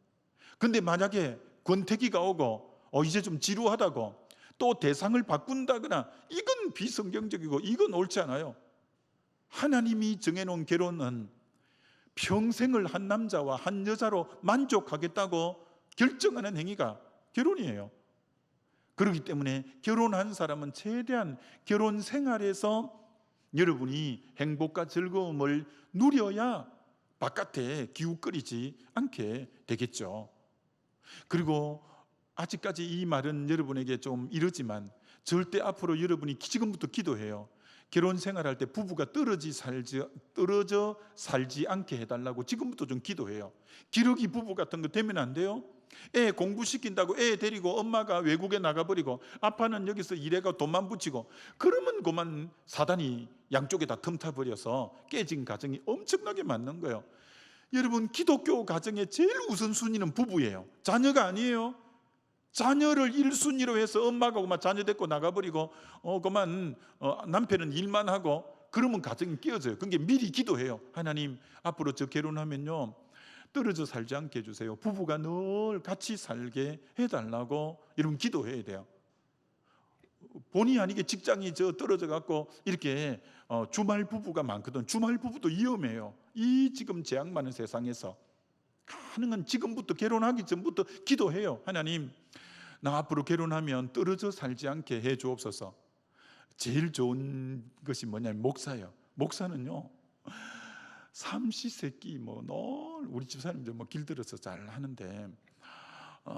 근데 만약에 권태기가 오고 이제 좀 지루하다고 또 대상을 바꾼다거나, 이건 비성경적이고 이건 옳지 않아요. 하나님이 정해놓은 결혼은 평생을 한 남자와 한 여자로 만족하겠다고 결정하는 행위가 결혼이에요. 그렇기 때문에 결혼한 사람은 최대한 결혼 생활에서 여러분이 행복과 즐거움을 누려야 바깥에 기웃거리지 않게 되겠죠. 그리고 아직까지 이 말은 여러분에게 좀 이르지만 절대 앞으로 여러분이 지금부터 기도해요. 결혼 생활할 때 부부가 떨어져 살지 않게 해달라고 지금부터 좀 기도해요. 기러기 부부 같은 거 되면 안 돼요. 애 공부시킨다고 애 데리고 엄마가 외국에 나가버리고 아빠는 여기서 일해가 돈만 붙이고, 그러면 그만 사단이 양쪽에 다 틈타버려서 깨진 가정이 엄청나게 많는 거예요. 여러분, 기독교 가정의 제일 우선순위는 부부예요. 자녀가 아니에요. 자녀를 1순위로 해서 엄마가 그만 자녀 데리고 나가버리고 그만 남편은 일만 하고, 그러면 가정이 깨어져요. 그러니까 미리 기도해요. 하나님, 앞으로 저 결혼하면요 떨어져 살지 않게 해주세요. 부부가 늘 같이 살게 해달라고 여러분 기도해야 돼요. 본의 아니게 직장이 떨어져 갖고 이렇게 주말 부부가 많거든. 주말 부부도 위험해요. 이 지금 재앙 많은 세상에서 가능한 지금부터, 결혼하기 전부터 기도해요. 하나님, 나 앞으로 결혼하면 떨어져 살지 않게 해 주옵소서. 제일 좋은 것이 뭐냐면 목사예요. 목사는요 삼시세끼 늘 우리 집사님들 길들여서 잘 하는데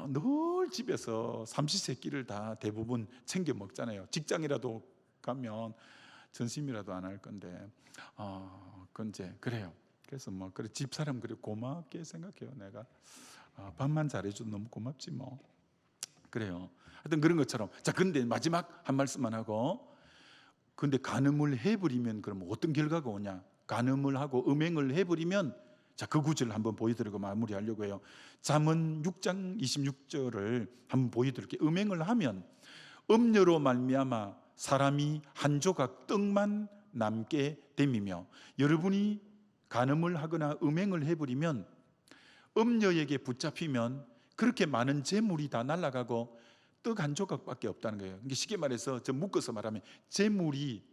늘 집에서 삼시세끼를 다 대부분 챙겨 먹잖아요. 직장이라도 가면 전심이라도 안 할 건데 그건 이제 그래요. 그래서 그래 집사람 그래 고맙게 생각해요. 내가 밥만 잘해줘도 너무 고맙지 뭐. 그래요. 하여튼 그런 것처럼. 자, 근데 마지막 한 말씀만 하고, 근데 간음을 해버리면 그러면 어떤 결과가 오냐? 간음을 하고 음행을 해버리면, 자, 그 구절을 한번 보여드리고 마무리하려고 해요. 잠언 6장 26절을 한번 보여드릴게요. 음행을 하면 음녀로 말미암아 사람이 한 조각 떡만 남게 됨이며, 여러분이 간음을 하거나 음행을 해버리면 음녀에게 붙잡히면 그렇게 많은 재물이 다 날아가고 떡 한 조각밖에 없다는 거예요. 이게 쉽게 말해서 저 묶어서 말하면 재물이,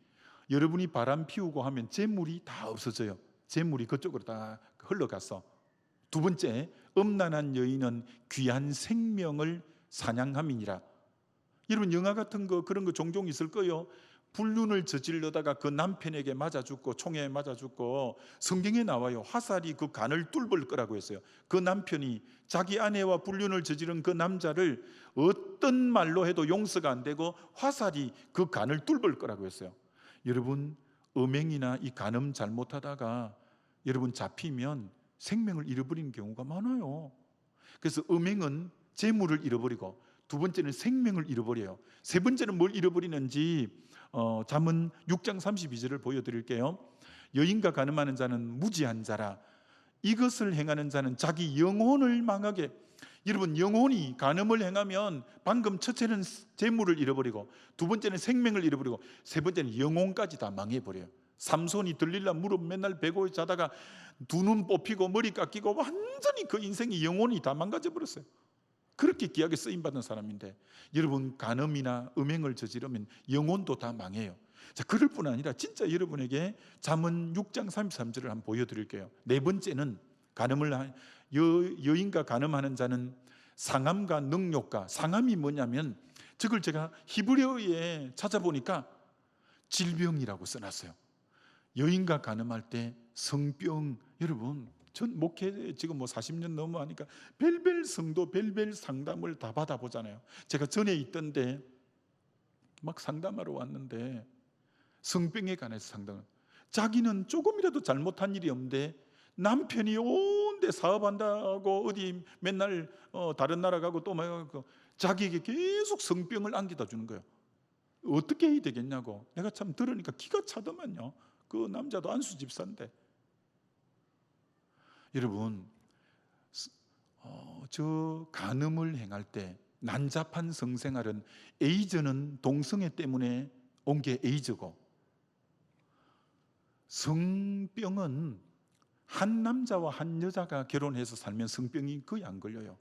여러분이 바람 피우고 하면 재물이 다 없어져요. 재물이 그쪽으로 다 흘러가서. 두 번째, 음란한 여인은 귀한 생명을 사냥함이니라. 여러분 영화 같은 거 그런 거 종종 있을 거예요. 불륜을 저질러다가 그 남편에게 맞아 죽고 총에 맞아 죽고, 성경에 나와요. 화살이 그 간을 뚫을 거라고 했어요. 그 남편이 자기 아내와 불륜을 저지른 그 남자를 어떤 말로 해도 용서가 안 되고 화살이 그 간을 뚫을 거라고 했어요. 여러분, 음행이나 이 간음 잘못하다가 여러분 잡히면 생명을 잃어버리는 경우가 많아요. 그래서 음행은 재물을 잃어버리고, 두 번째는 생명을 잃어버려요. 세 번째는 뭘 잃어버리는지 잠언 6장 32절을 보여드릴게요. 여인과 간음하는 자는 무지한 자라. 이것을 행하는 자는 자기 영혼을 망하게. 여러분, 영혼이 간음을 행하면 방금 첫째는 재물을 잃어버리고, 두 번째는 생명을 잃어버리고, 세 번째는 영혼까지 다 망해버려요. 삼손이 들릴라 무릎 맨날 베고 자다가 두 눈 뽑히고 머리 깎이고 완전히 그 인생이 영혼이 다 망가져 버렸어요. 그렇게 귀하게 쓰임받은 사람인데, 여러분, 간음이나 음행을 저지르면 영혼도 다 망해요. 자, 그럴 뿐 아니라 진짜 여러분에게 잠언 6장 33절을 한번 보여드릴게요. 네 번째는 여인과 간음하는 자는 상함과 능욕과. 상함이 뭐냐면, 저걸 제가 히브리어에 찾아보니까 질병이라고 써놨어요. 여인과 간음할 때 성병. 여러분, 전 목회 지금 40년 넘어 하니까 별별 성도 별별 상담을 다 받아보잖아요. 제가 전에 있던데 막 상담하러 왔는데 성병에 관해서 상담을, 자기는 조금이라도 잘못한 일이 없는데 남편이 온데 사업한다고 어디 맨날 다른 나라 가고 또 막 자기에게 계속 성병을 안겨다 주는 거예요. 어떻게 해야 되겠냐고. 내가 참 들으니까 기가 차더만요. 그 남자도 안수 집사인데. 여러분, 저 간음을 행할 때 난잡한 성생활은, 에이즈는 동성애 때문에 온 게 에이즈고, 성병은 한 남자와 한 여자가 결혼해서 살면 성병이 거의 안 걸려요.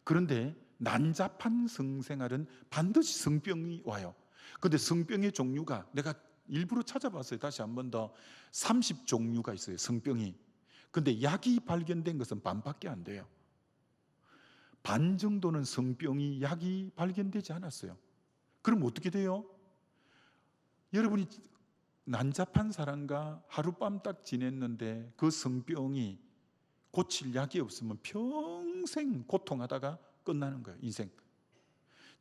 그런데 난잡한 성생활은 반드시 성병이 와요. 그런데 성병의 종류가, 내가 일부러 찾아봤어요. 다시 한 번 더. 30종류가 있어요, 성병이. 근데 약이 발견된 것은 반밖에 안 돼요. 반 정도는 성병이 약이 발견되지 않았어요. 그럼 어떻게 돼요? 여러분이 난잡한 사람과 하룻밤 딱 지냈는데 그 성병이 고칠 약이 없으면 평생 고통하다가 끝나는 거예요, 인생.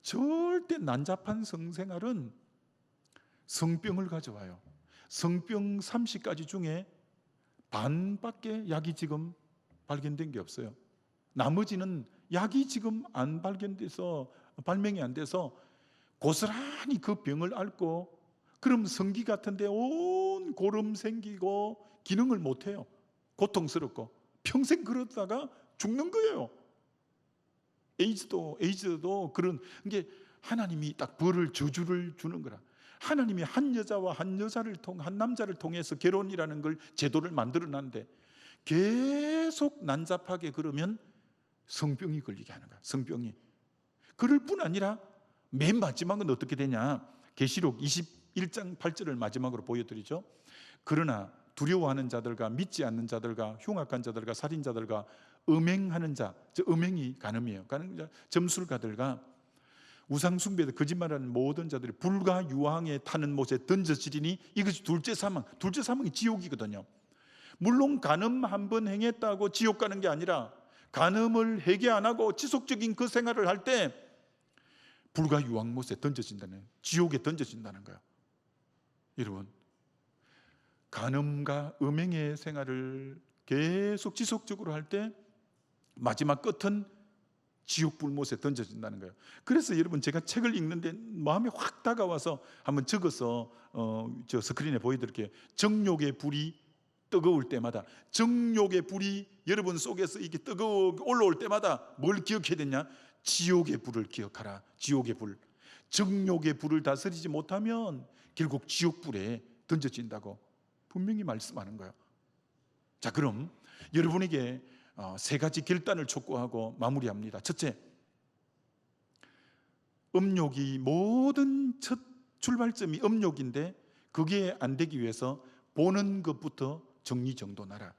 절대 난잡한 성생활은 성병을 가져와요. 성병 30가지 중에 반밖에 약이 지금 발견된 게 없어요. 나머지는 약이 지금 안 발견돼서, 발명이 안 돼서 고스란히 그 병을 앓고, 그럼 성기 같은데 온 고름 생기고 기능을 못 해요. 고통스럽고 평생 그러다가 죽는 거예요. 에이즈도 그런 게, 하나님이 딱 벌을, 저주를 주는 거라. 하나님이 한 여자와 한 남자를 통해서 결혼이라는 걸 제도를 만들어 놨는데 계속 난잡하게 그러면 성병이 걸리게 하는 거야. 성병이. 그럴 뿐 아니라 맨 마지막은 어떻게 되냐? 계시록 21장 8절을 마지막으로 보여드리죠. 그러나 두려워하는 자들과 믿지 않는 자들과 흉악한 자들과 살인자들과 음행하는 자, 저 음행이 간음이에요. 점술가들과 우상숭배도 거짓말하는 모든 자들이 불과 유황에 타는 못에 던져지리니 이것이 둘째 사망. 둘째 사망이 지옥이거든요. 물론 간음 한 번 행했다고 지옥 가는 게 아니라, 간음을 회개 안 하고 지속적인 그 생활을 할 때 불과 유황못에 던져진다는, 지옥에 던져진다는 거예요. 여러분, 간음과 음행의 생활을 계속 지속적으로 할 때 마지막 끝은 지옥 불못에 던져진다는 거예요. 그래서 여러분, 제가 책을 읽는데 마음에 확 다가와서 한번 적어서 저 스크린에 보여드릴게요. 정욕의 불이 뜨거울 때마다, 정욕의 불이 여러분 속에서 이게 뜨거워 올라올 때마다 뭘 기억해야 되냐? 지옥의 불을 기억하라. 지옥의 불. 정욕의 불을 다스리지 못하면 결국 지옥불에 던져진다고 분명히 말씀하는 거예요. 자, 그럼 여러분에게 세 가지 결단을 촉구하고 마무리합니다. 첫째, 음욕이, 모든 첫 출발점이 음욕인데 그게 안 되기 위해서 보는 것부터 정리정돈하라.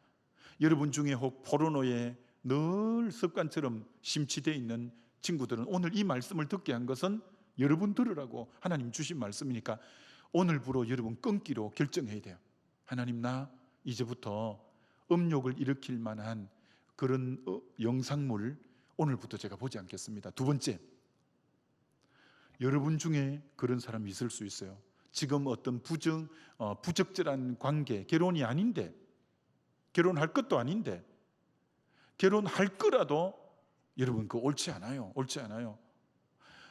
여러분 중에 혹 포르노에 늘 습관처럼 심취되어 있는 친구들은 오늘 이 말씀을 듣게 한 것은 여러분 들으라고 하나님 주신 말씀이니까 오늘부로 여러분 끊기로 결정해야 돼요. 하나님, 나 이제부터 음욕을 일으킬 만한 그런 영상물 오늘부터 제가 보지 않겠습니다. 두 번째, 여러분 중에 그런 사람이 있을 수 있어요. 지금 어떤 부적절한 관계, 결혼이 아닌데, 결혼할 것도 아닌데, 결혼할 거라도 여러분 그거 옳지 않아요. 옳지 않아요.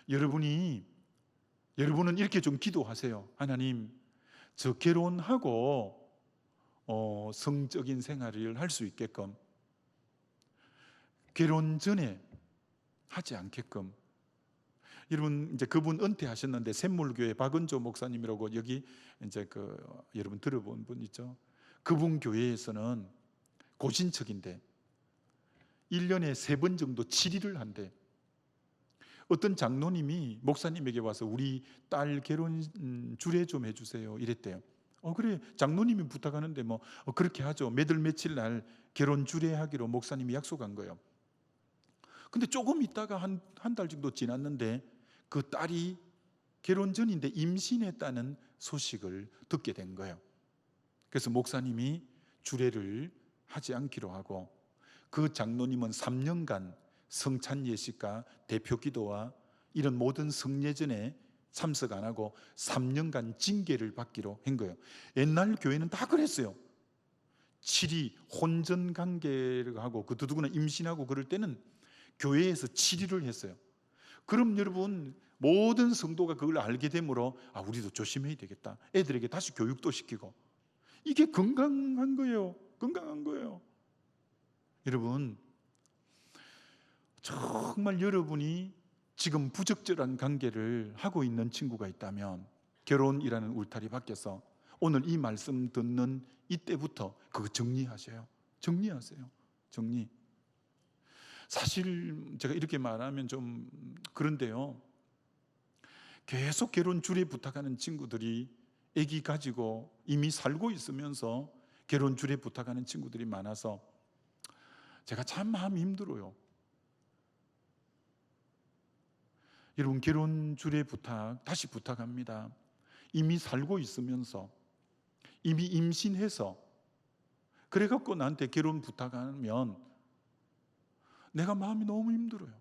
여러분은 이렇게 좀 기도하세요. 하나님, 저 결혼하고 성적인 생활을 할 수 있게끔, 결혼 전에 하지 않게끔. 여러분 이제 그분 은퇴하셨는데 샘물교회 박은조 목사님이라고 여기 이제 여러분 들어본 분 있죠? 그분 교회에서는 고신척인데 1년에 3번 정도 치리를 한대. 어떤 장로님이 목사님에게 와서 우리 딸 결혼 주례 좀 해주세요 이랬대요. 그래, 장로님이 부탁하는데 뭐 그렇게 하죠. 몇월 며칠 날 결혼 주례하기로 목사님이 약속한 거예요. 근데 조금 있다가 한 달 정도 지났는데 그 딸이 결혼 전인데 임신했다는 소식을 듣게 된 거예요. 그래서 목사님이 주례를 하지 않기로 하고, 그 장로님은 3년간 성찬 예식과 대표 기도와 이런 모든 성례전에 참석 안 하고 3년간 징계를 받기로 한 거예요. 옛날 교회는 다 그랬어요. 치리, 혼전 관계를 하고 그 누구나 임신하고 그럴 때는 교회에서 치리를 했어요. 그럼 여러분 모든 성도가 그걸 알게 되므로 우리도 조심해야 되겠다. 애들에게 다시 교육도 시키고. 이게 건강한 거예요. 건강한 거예요. 여러분, 정말 여러분이 지금 부적절한 관계를 하고 있는 친구가 있다면 결혼이라는 울타리 밖에서 오늘 이 말씀 듣는 이때부터 그거 정리하세요. 정리하세요. 정리. 사실 제가 이렇게 말하면 좀 그런데요, 계속 결혼 주례 부탁하는 친구들이 아기 가지고 이미 살고 있으면서 결혼 주례 부탁하는 친구들이 많아서 제가 참 마음이 힘들어요. 여러분, 결혼 주례 부탁 다시 부탁합니다. 이미 살고 있으면서, 이미 임신해서 그래갖고 나한테 결혼 부탁하면 내가 마음이 너무 힘들어요.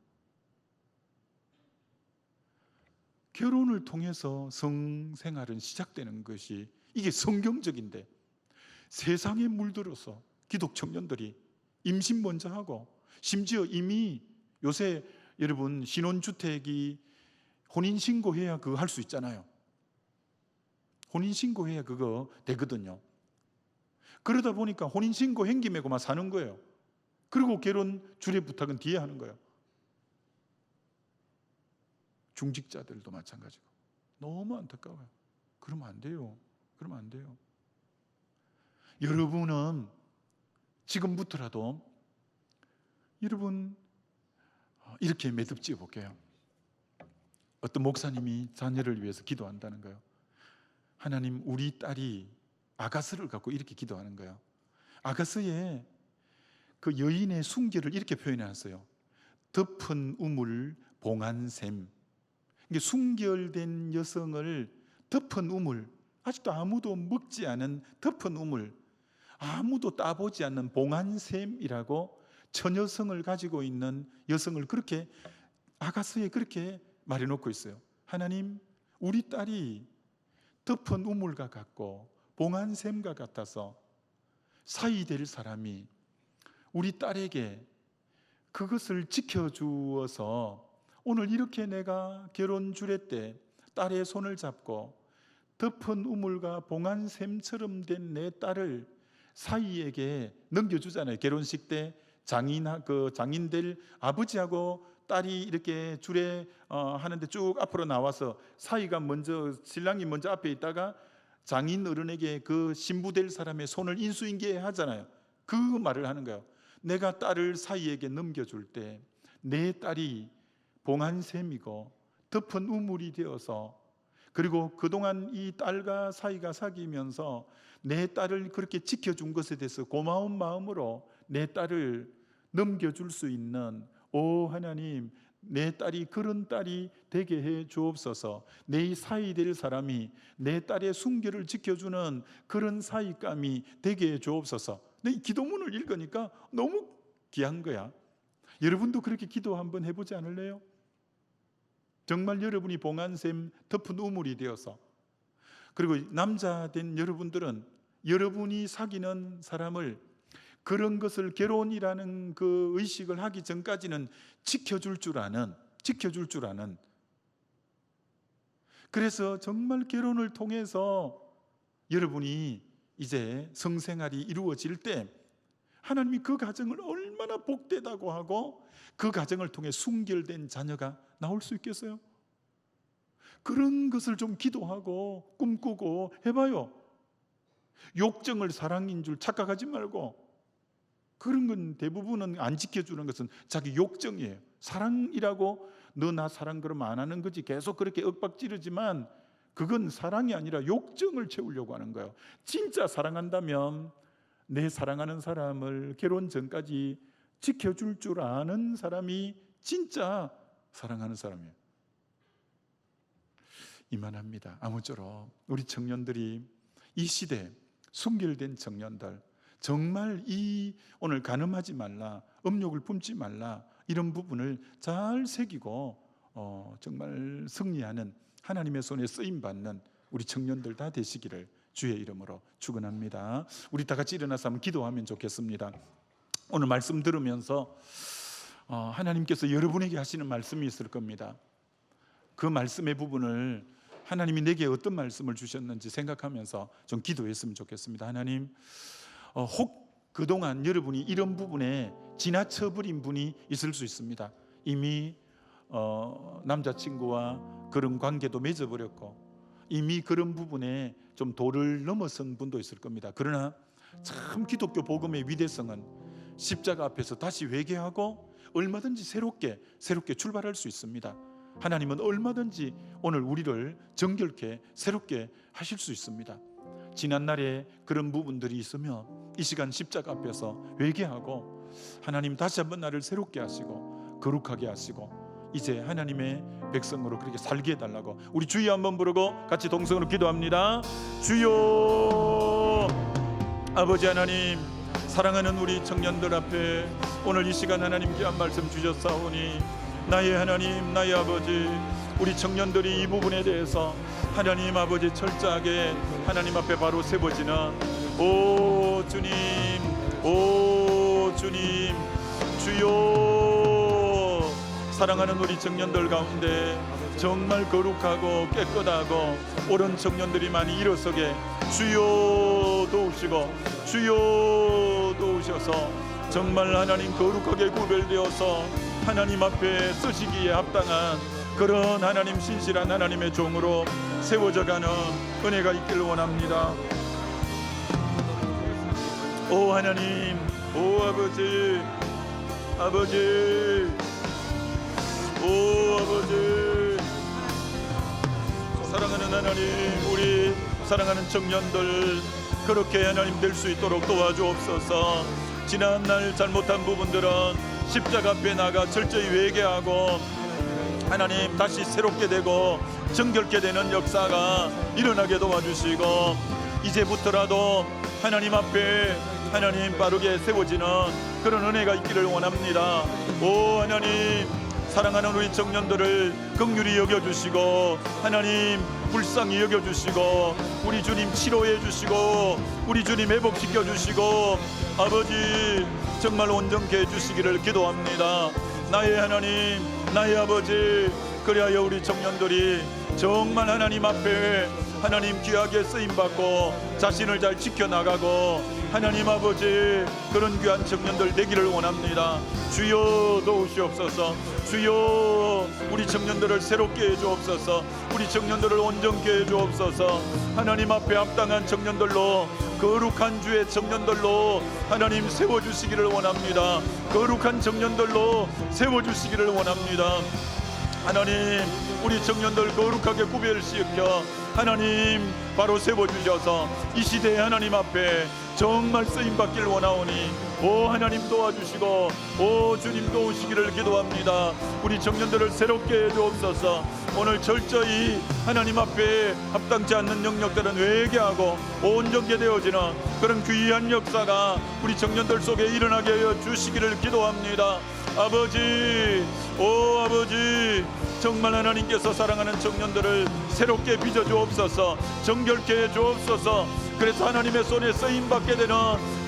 결혼을 통해서 성생활은 시작되는 것이 이게 성경적인데, 세상에 물들어서 기독 청년들이 임신 먼저 하고, 심지어 이미 요새 여러분 신혼주택이 혼인신고해야 그거 할 수 있잖아요. 혼인신고해야 그거 되거든요. 그러다 보니까 혼인신고 행기매고만 사는 거예요. 그리고 결혼 주례 부탁은 뒤에 하는 거예요. 중직자들도 마찬가지고. 너무 안타까워요. 그러면 안 돼요. 그러면 안 돼요. 여러분은 지금부터라도 여러분 이렇게 매듭지어 볼게요. 어떤 목사님이 자녀를 위해서 기도한다는 거예요. 하나님, 우리 딸이 아가스를 갖고 이렇게 기도하는 거예요. 아가스의 그 여인의 순결을 이렇게 표현해놨어요. 덮은 우물 봉한 샘. 이게 순결된 여성을 덮은 우물, 아직도 아무도 먹지 않은 덮은 우물, 아무도 따보지 않는 봉한 샘이라고 처녀성을 가지고 있는 여성을 그렇게 아가스에 그렇게 말해놓고 있어요. 하나님, 우리 딸이 덮은 우물과 같고 봉한 샘과 같아서 사이 될 사람이 우리 딸에게 그것을 지켜주어서 오늘 이렇게 내가 결혼 주례 때 딸의 손을 잡고 덮은 우물과 봉한 샘처럼 된 내 딸을 사이에게 넘겨주잖아요. 결혼식 때 장인 될 아버지하고 딸이 이렇게 주례 하는데 쭉 앞으로 나와서 사이가 먼저, 신랑이 먼저 앞에 있다가 장인 어른에게 그 신부 될 사람의 손을 인수인계 하잖아요. 그 말을 하는 거예요. 내가 딸을 사이에게 넘겨줄 때 내 딸이 봉한 샘이고 덮은 우물이 되어서, 그리고 그동안 이 딸과 사이가 사귀면서 내 딸을 그렇게 지켜준 것에 대해서 고마운 마음으로 내 딸을 넘겨줄 수 있는, 오 하나님, 내 딸이 그런 딸이 되게 해 주옵소서. 내 사이 될 사람이 내 딸의 순결을 지켜주는 그런 사이감이 되게 해 주옵소서. 근데 이 기도문을 읽으니까 너무 귀한 거야. 여러분도 그렇게 기도 한번 해보지 않을래요? 정말 여러분이 봉한 샘 덮은 우물이 되어서, 그리고 남자 된 여러분들은 여러분이 사귀는 사람을 그런 것을 결혼이라는 그 의식을 하기 전까지는 지켜줄 줄 아는 그래서 정말 결혼을 통해서 여러분이 이제 성생활이 이루어질 때 하나님이 그 가정을 얼마나 복되다고 하고 그 가정을 통해 순결된 자녀가 나올 수 있겠어요? 그런 것을 좀 기도하고 꿈꾸고 해봐요. 욕정을 사랑인 줄 착각하지 말고, 그런 건 대부분은 안 지켜주는 것은 자기 욕정이에요. 사랑이라고 너 나 사랑 그러면 안 하는 거지, 계속 그렇게 윽박지르지만 그건 사랑이 아니라 욕정을 채우려고 하는 거예요. 진짜 사랑한다면 내 사랑하는 사람을 결혼 전까지 지켜줄 줄 아는 사람이 진짜 사랑하는 사람이에요. 이만합니다. 아무쪼록 우리 청년들이 이 시대 순결된 청년들, 정말 이 오늘 간음하지 말라, 음욕을 품지 말라, 이런 부분을 잘 새기고 정말 승리하는, 하나님의 손에 쓰임받는 우리 청년들 다 되시기를 주의 이름으로 축원합니다. 우리 다 같이 일어나서 한번 기도하면 좋겠습니다. 오늘 말씀 들으면서 하나님께서 여러분에게 하시는 말씀이 있을 겁니다. 그 말씀의 부분을 하나님이 내게 어떤 말씀을 주셨는지 생각하면서 좀 기도했으면 좋겠습니다. 하나님, 혹 그동안 여러분이 이런 부분에 지나쳐버린 분이 있을 수 있습니다. 이미 남자친구와 그런 관계도 맺어버렸고 이미 그런 부분에 좀 도를 넘어선 분도 있을 겁니다. 그러나 참 기독교 복음의 위대성은 십자가 앞에서 다시 회개하고 얼마든지 새롭게 출발할 수 있습니다. 하나님은 얼마든지 오늘 우리를 정결케 새롭게 하실 수 있습니다. 지난날에 그런 부분들이 있으면 이 시간 십자가 앞에서 회개하고 하나님 다시 한번 나를 새롭게 하시고 거룩하게 하시고 이제 하나님의 백성으로 그렇게 살게 해달라고 우리 주여 한번 부르고 같이 동성으로 기도합니다. 주여. 아버지 하나님, 사랑하는 우리 청년들 앞에 오늘 이 시간 하나님 귀한 말씀 주셨사오니 나의 하나님, 나의 아버지, 우리 청년들이 이 부분에 대해서 하나님 아버지 철저하게 하나님 앞에 바로 세워지는 오 주님, 오 주님, 주여. 사랑하는 우리 청년들 가운데 정말 거룩하고 깨끗하고 옳은 청년들이 많이 일어서게 주여 도우시고 주여 도우셔서 정말 하나님 거룩하게 구별되어서 하나님 앞에 쓰시기에 합당한 그런 하나님 신실한 하나님의 종으로 세워져가는 은혜가 있기를 원합니다. 오 하나님, 오 아버지, 아버지, 오 아버지, 사랑하는 하나님, 우리 사랑하는 청년들 그렇게 하나님 될 수 있도록 도와주옵소서. 지난날 잘못한 부분들은 십자가 앞에 나가 철저히 회개하고 하나님 다시 새롭게 되고 정결케 되는 역사가 일어나게 도와주시고 이제부터라도 하나님 앞에 하나님 빠르게 세워지는 그런 은혜가 있기를 원합니다. 오 하나님, 사랑하는 우리 청년들을 긍휼히 여겨주시고 하나님 불쌍히 여겨주시고 우리 주님 치료해 주시고 우리 주님 회복시켜 주시고 아버지 정말 온전케 해주시기를 기도합니다. 나의 하나님, 나의 아버지, 그리하여 우리 청년들이 정말 하나님 앞에 하나님 귀하게 쓰임받고 자신을 잘 지켜나가고 하나님 아버지 그런 귀한 청년들 되기를 원합니다. 주여 도우시옵소서. 주여 우리 청년들을 새롭게 해주옵소서. 우리 청년들을 온전케 해주옵소서. 하나님 앞에 합당한 청년들로 거룩한 주의 청년들로 하나님 세워주시기를 원합니다. 거룩한 청년들로 세워주시기를 원합니다. 하나님 우리 청년들 거룩하게 구별시켜 하나님 바로 세워주셔서 이 시대에 하나님 앞에 정말 쓰임받길 원하오니 오 하나님 도와주시고 오 주님 도우시기를 기도합니다. 우리 청년들을 새롭게 해주옵소서. 오늘 철저히 하나님 앞에 합당치 않는 영역들은 회개하고 온전케 되어지는 그런 귀한 역사가 우리 청년들 속에 일어나게 하여 주시기를 기도합니다. 아버지, 오 아버지, 정말 하나님께서 사랑하는 청년들을 새롭게 빚어 주옵소서. 정결케 해 주옵소서. 그래서 하나님의 손에 쓰임 받게 되는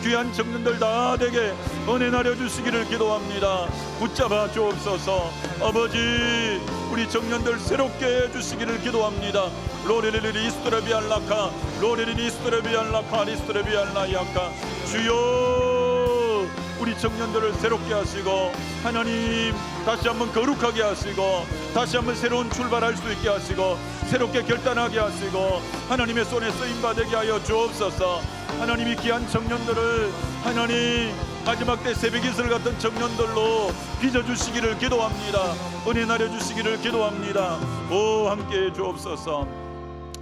귀한 청년들 다 되게 은혜 나려 주시기를 기도합니다. 붙잡아 주옵소서. 아버지, 우리 청년들 새롭게 해 주시기를 기도합니다. 로레레리 이스트레비알라카 로레레리 이스트레비알라카 리스트레비알라야카. 주여, 우리 청년들을 새롭게 하시고 하나님 다시 한번 거룩하게 하시고 다시 한번 새로운 출발할 수 있게 하시고 새롭게 결단하게 하시고 하나님의 손에 쓰임받게 하여 주옵소서. 하나님이 귀한 청년들을 하나님 마지막 때 새벽이슬 같은 청년들로 빚어주시기를 기도합니다. 은혜 나려주시기를 기도합니다. 오, 함께해 주옵소서.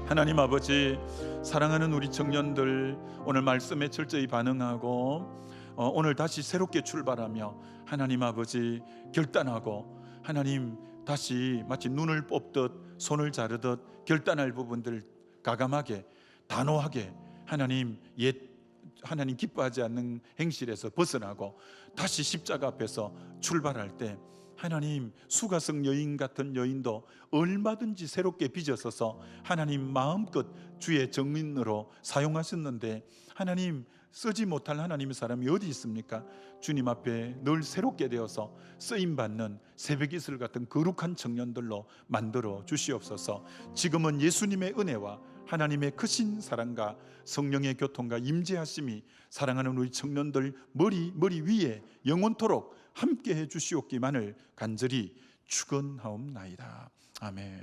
하나님 아버지, 사랑하는 우리 청년들 오늘 말씀에 철저히 반응하고 오늘 다시 새롭게 출발하며 하나님 아버지 결단하고 하나님 다시 마치 눈을 뽑듯 손을 자르듯 결단할 부분들 가감하게 단호하게 하나님 하나님 기뻐하지 않는 행실에서 벗어나고 다시 십자가 앞에서 출발할 때 하나님 수가성 여인 같은 여인도 얼마든지 새롭게 빚어서서 하나님 마음껏 주의 정인으로 사용하셨는데 하나님 쓰지 못할 하나님의 사람이 어디 있습니까? 주님 앞에 늘 새롭게 되어서 쓰임받는 새벽이슬 같은 거룩한 청년들로 만들어 주시옵소서. 지금은 예수님의 은혜와 하나님의 크신 사랑과 성령의 교통과 임재하심이 사랑하는 우리 청년들 머리 위에 영원토록 함께해 주시옵기만을 간절히 축원하옵나이다. 아멘.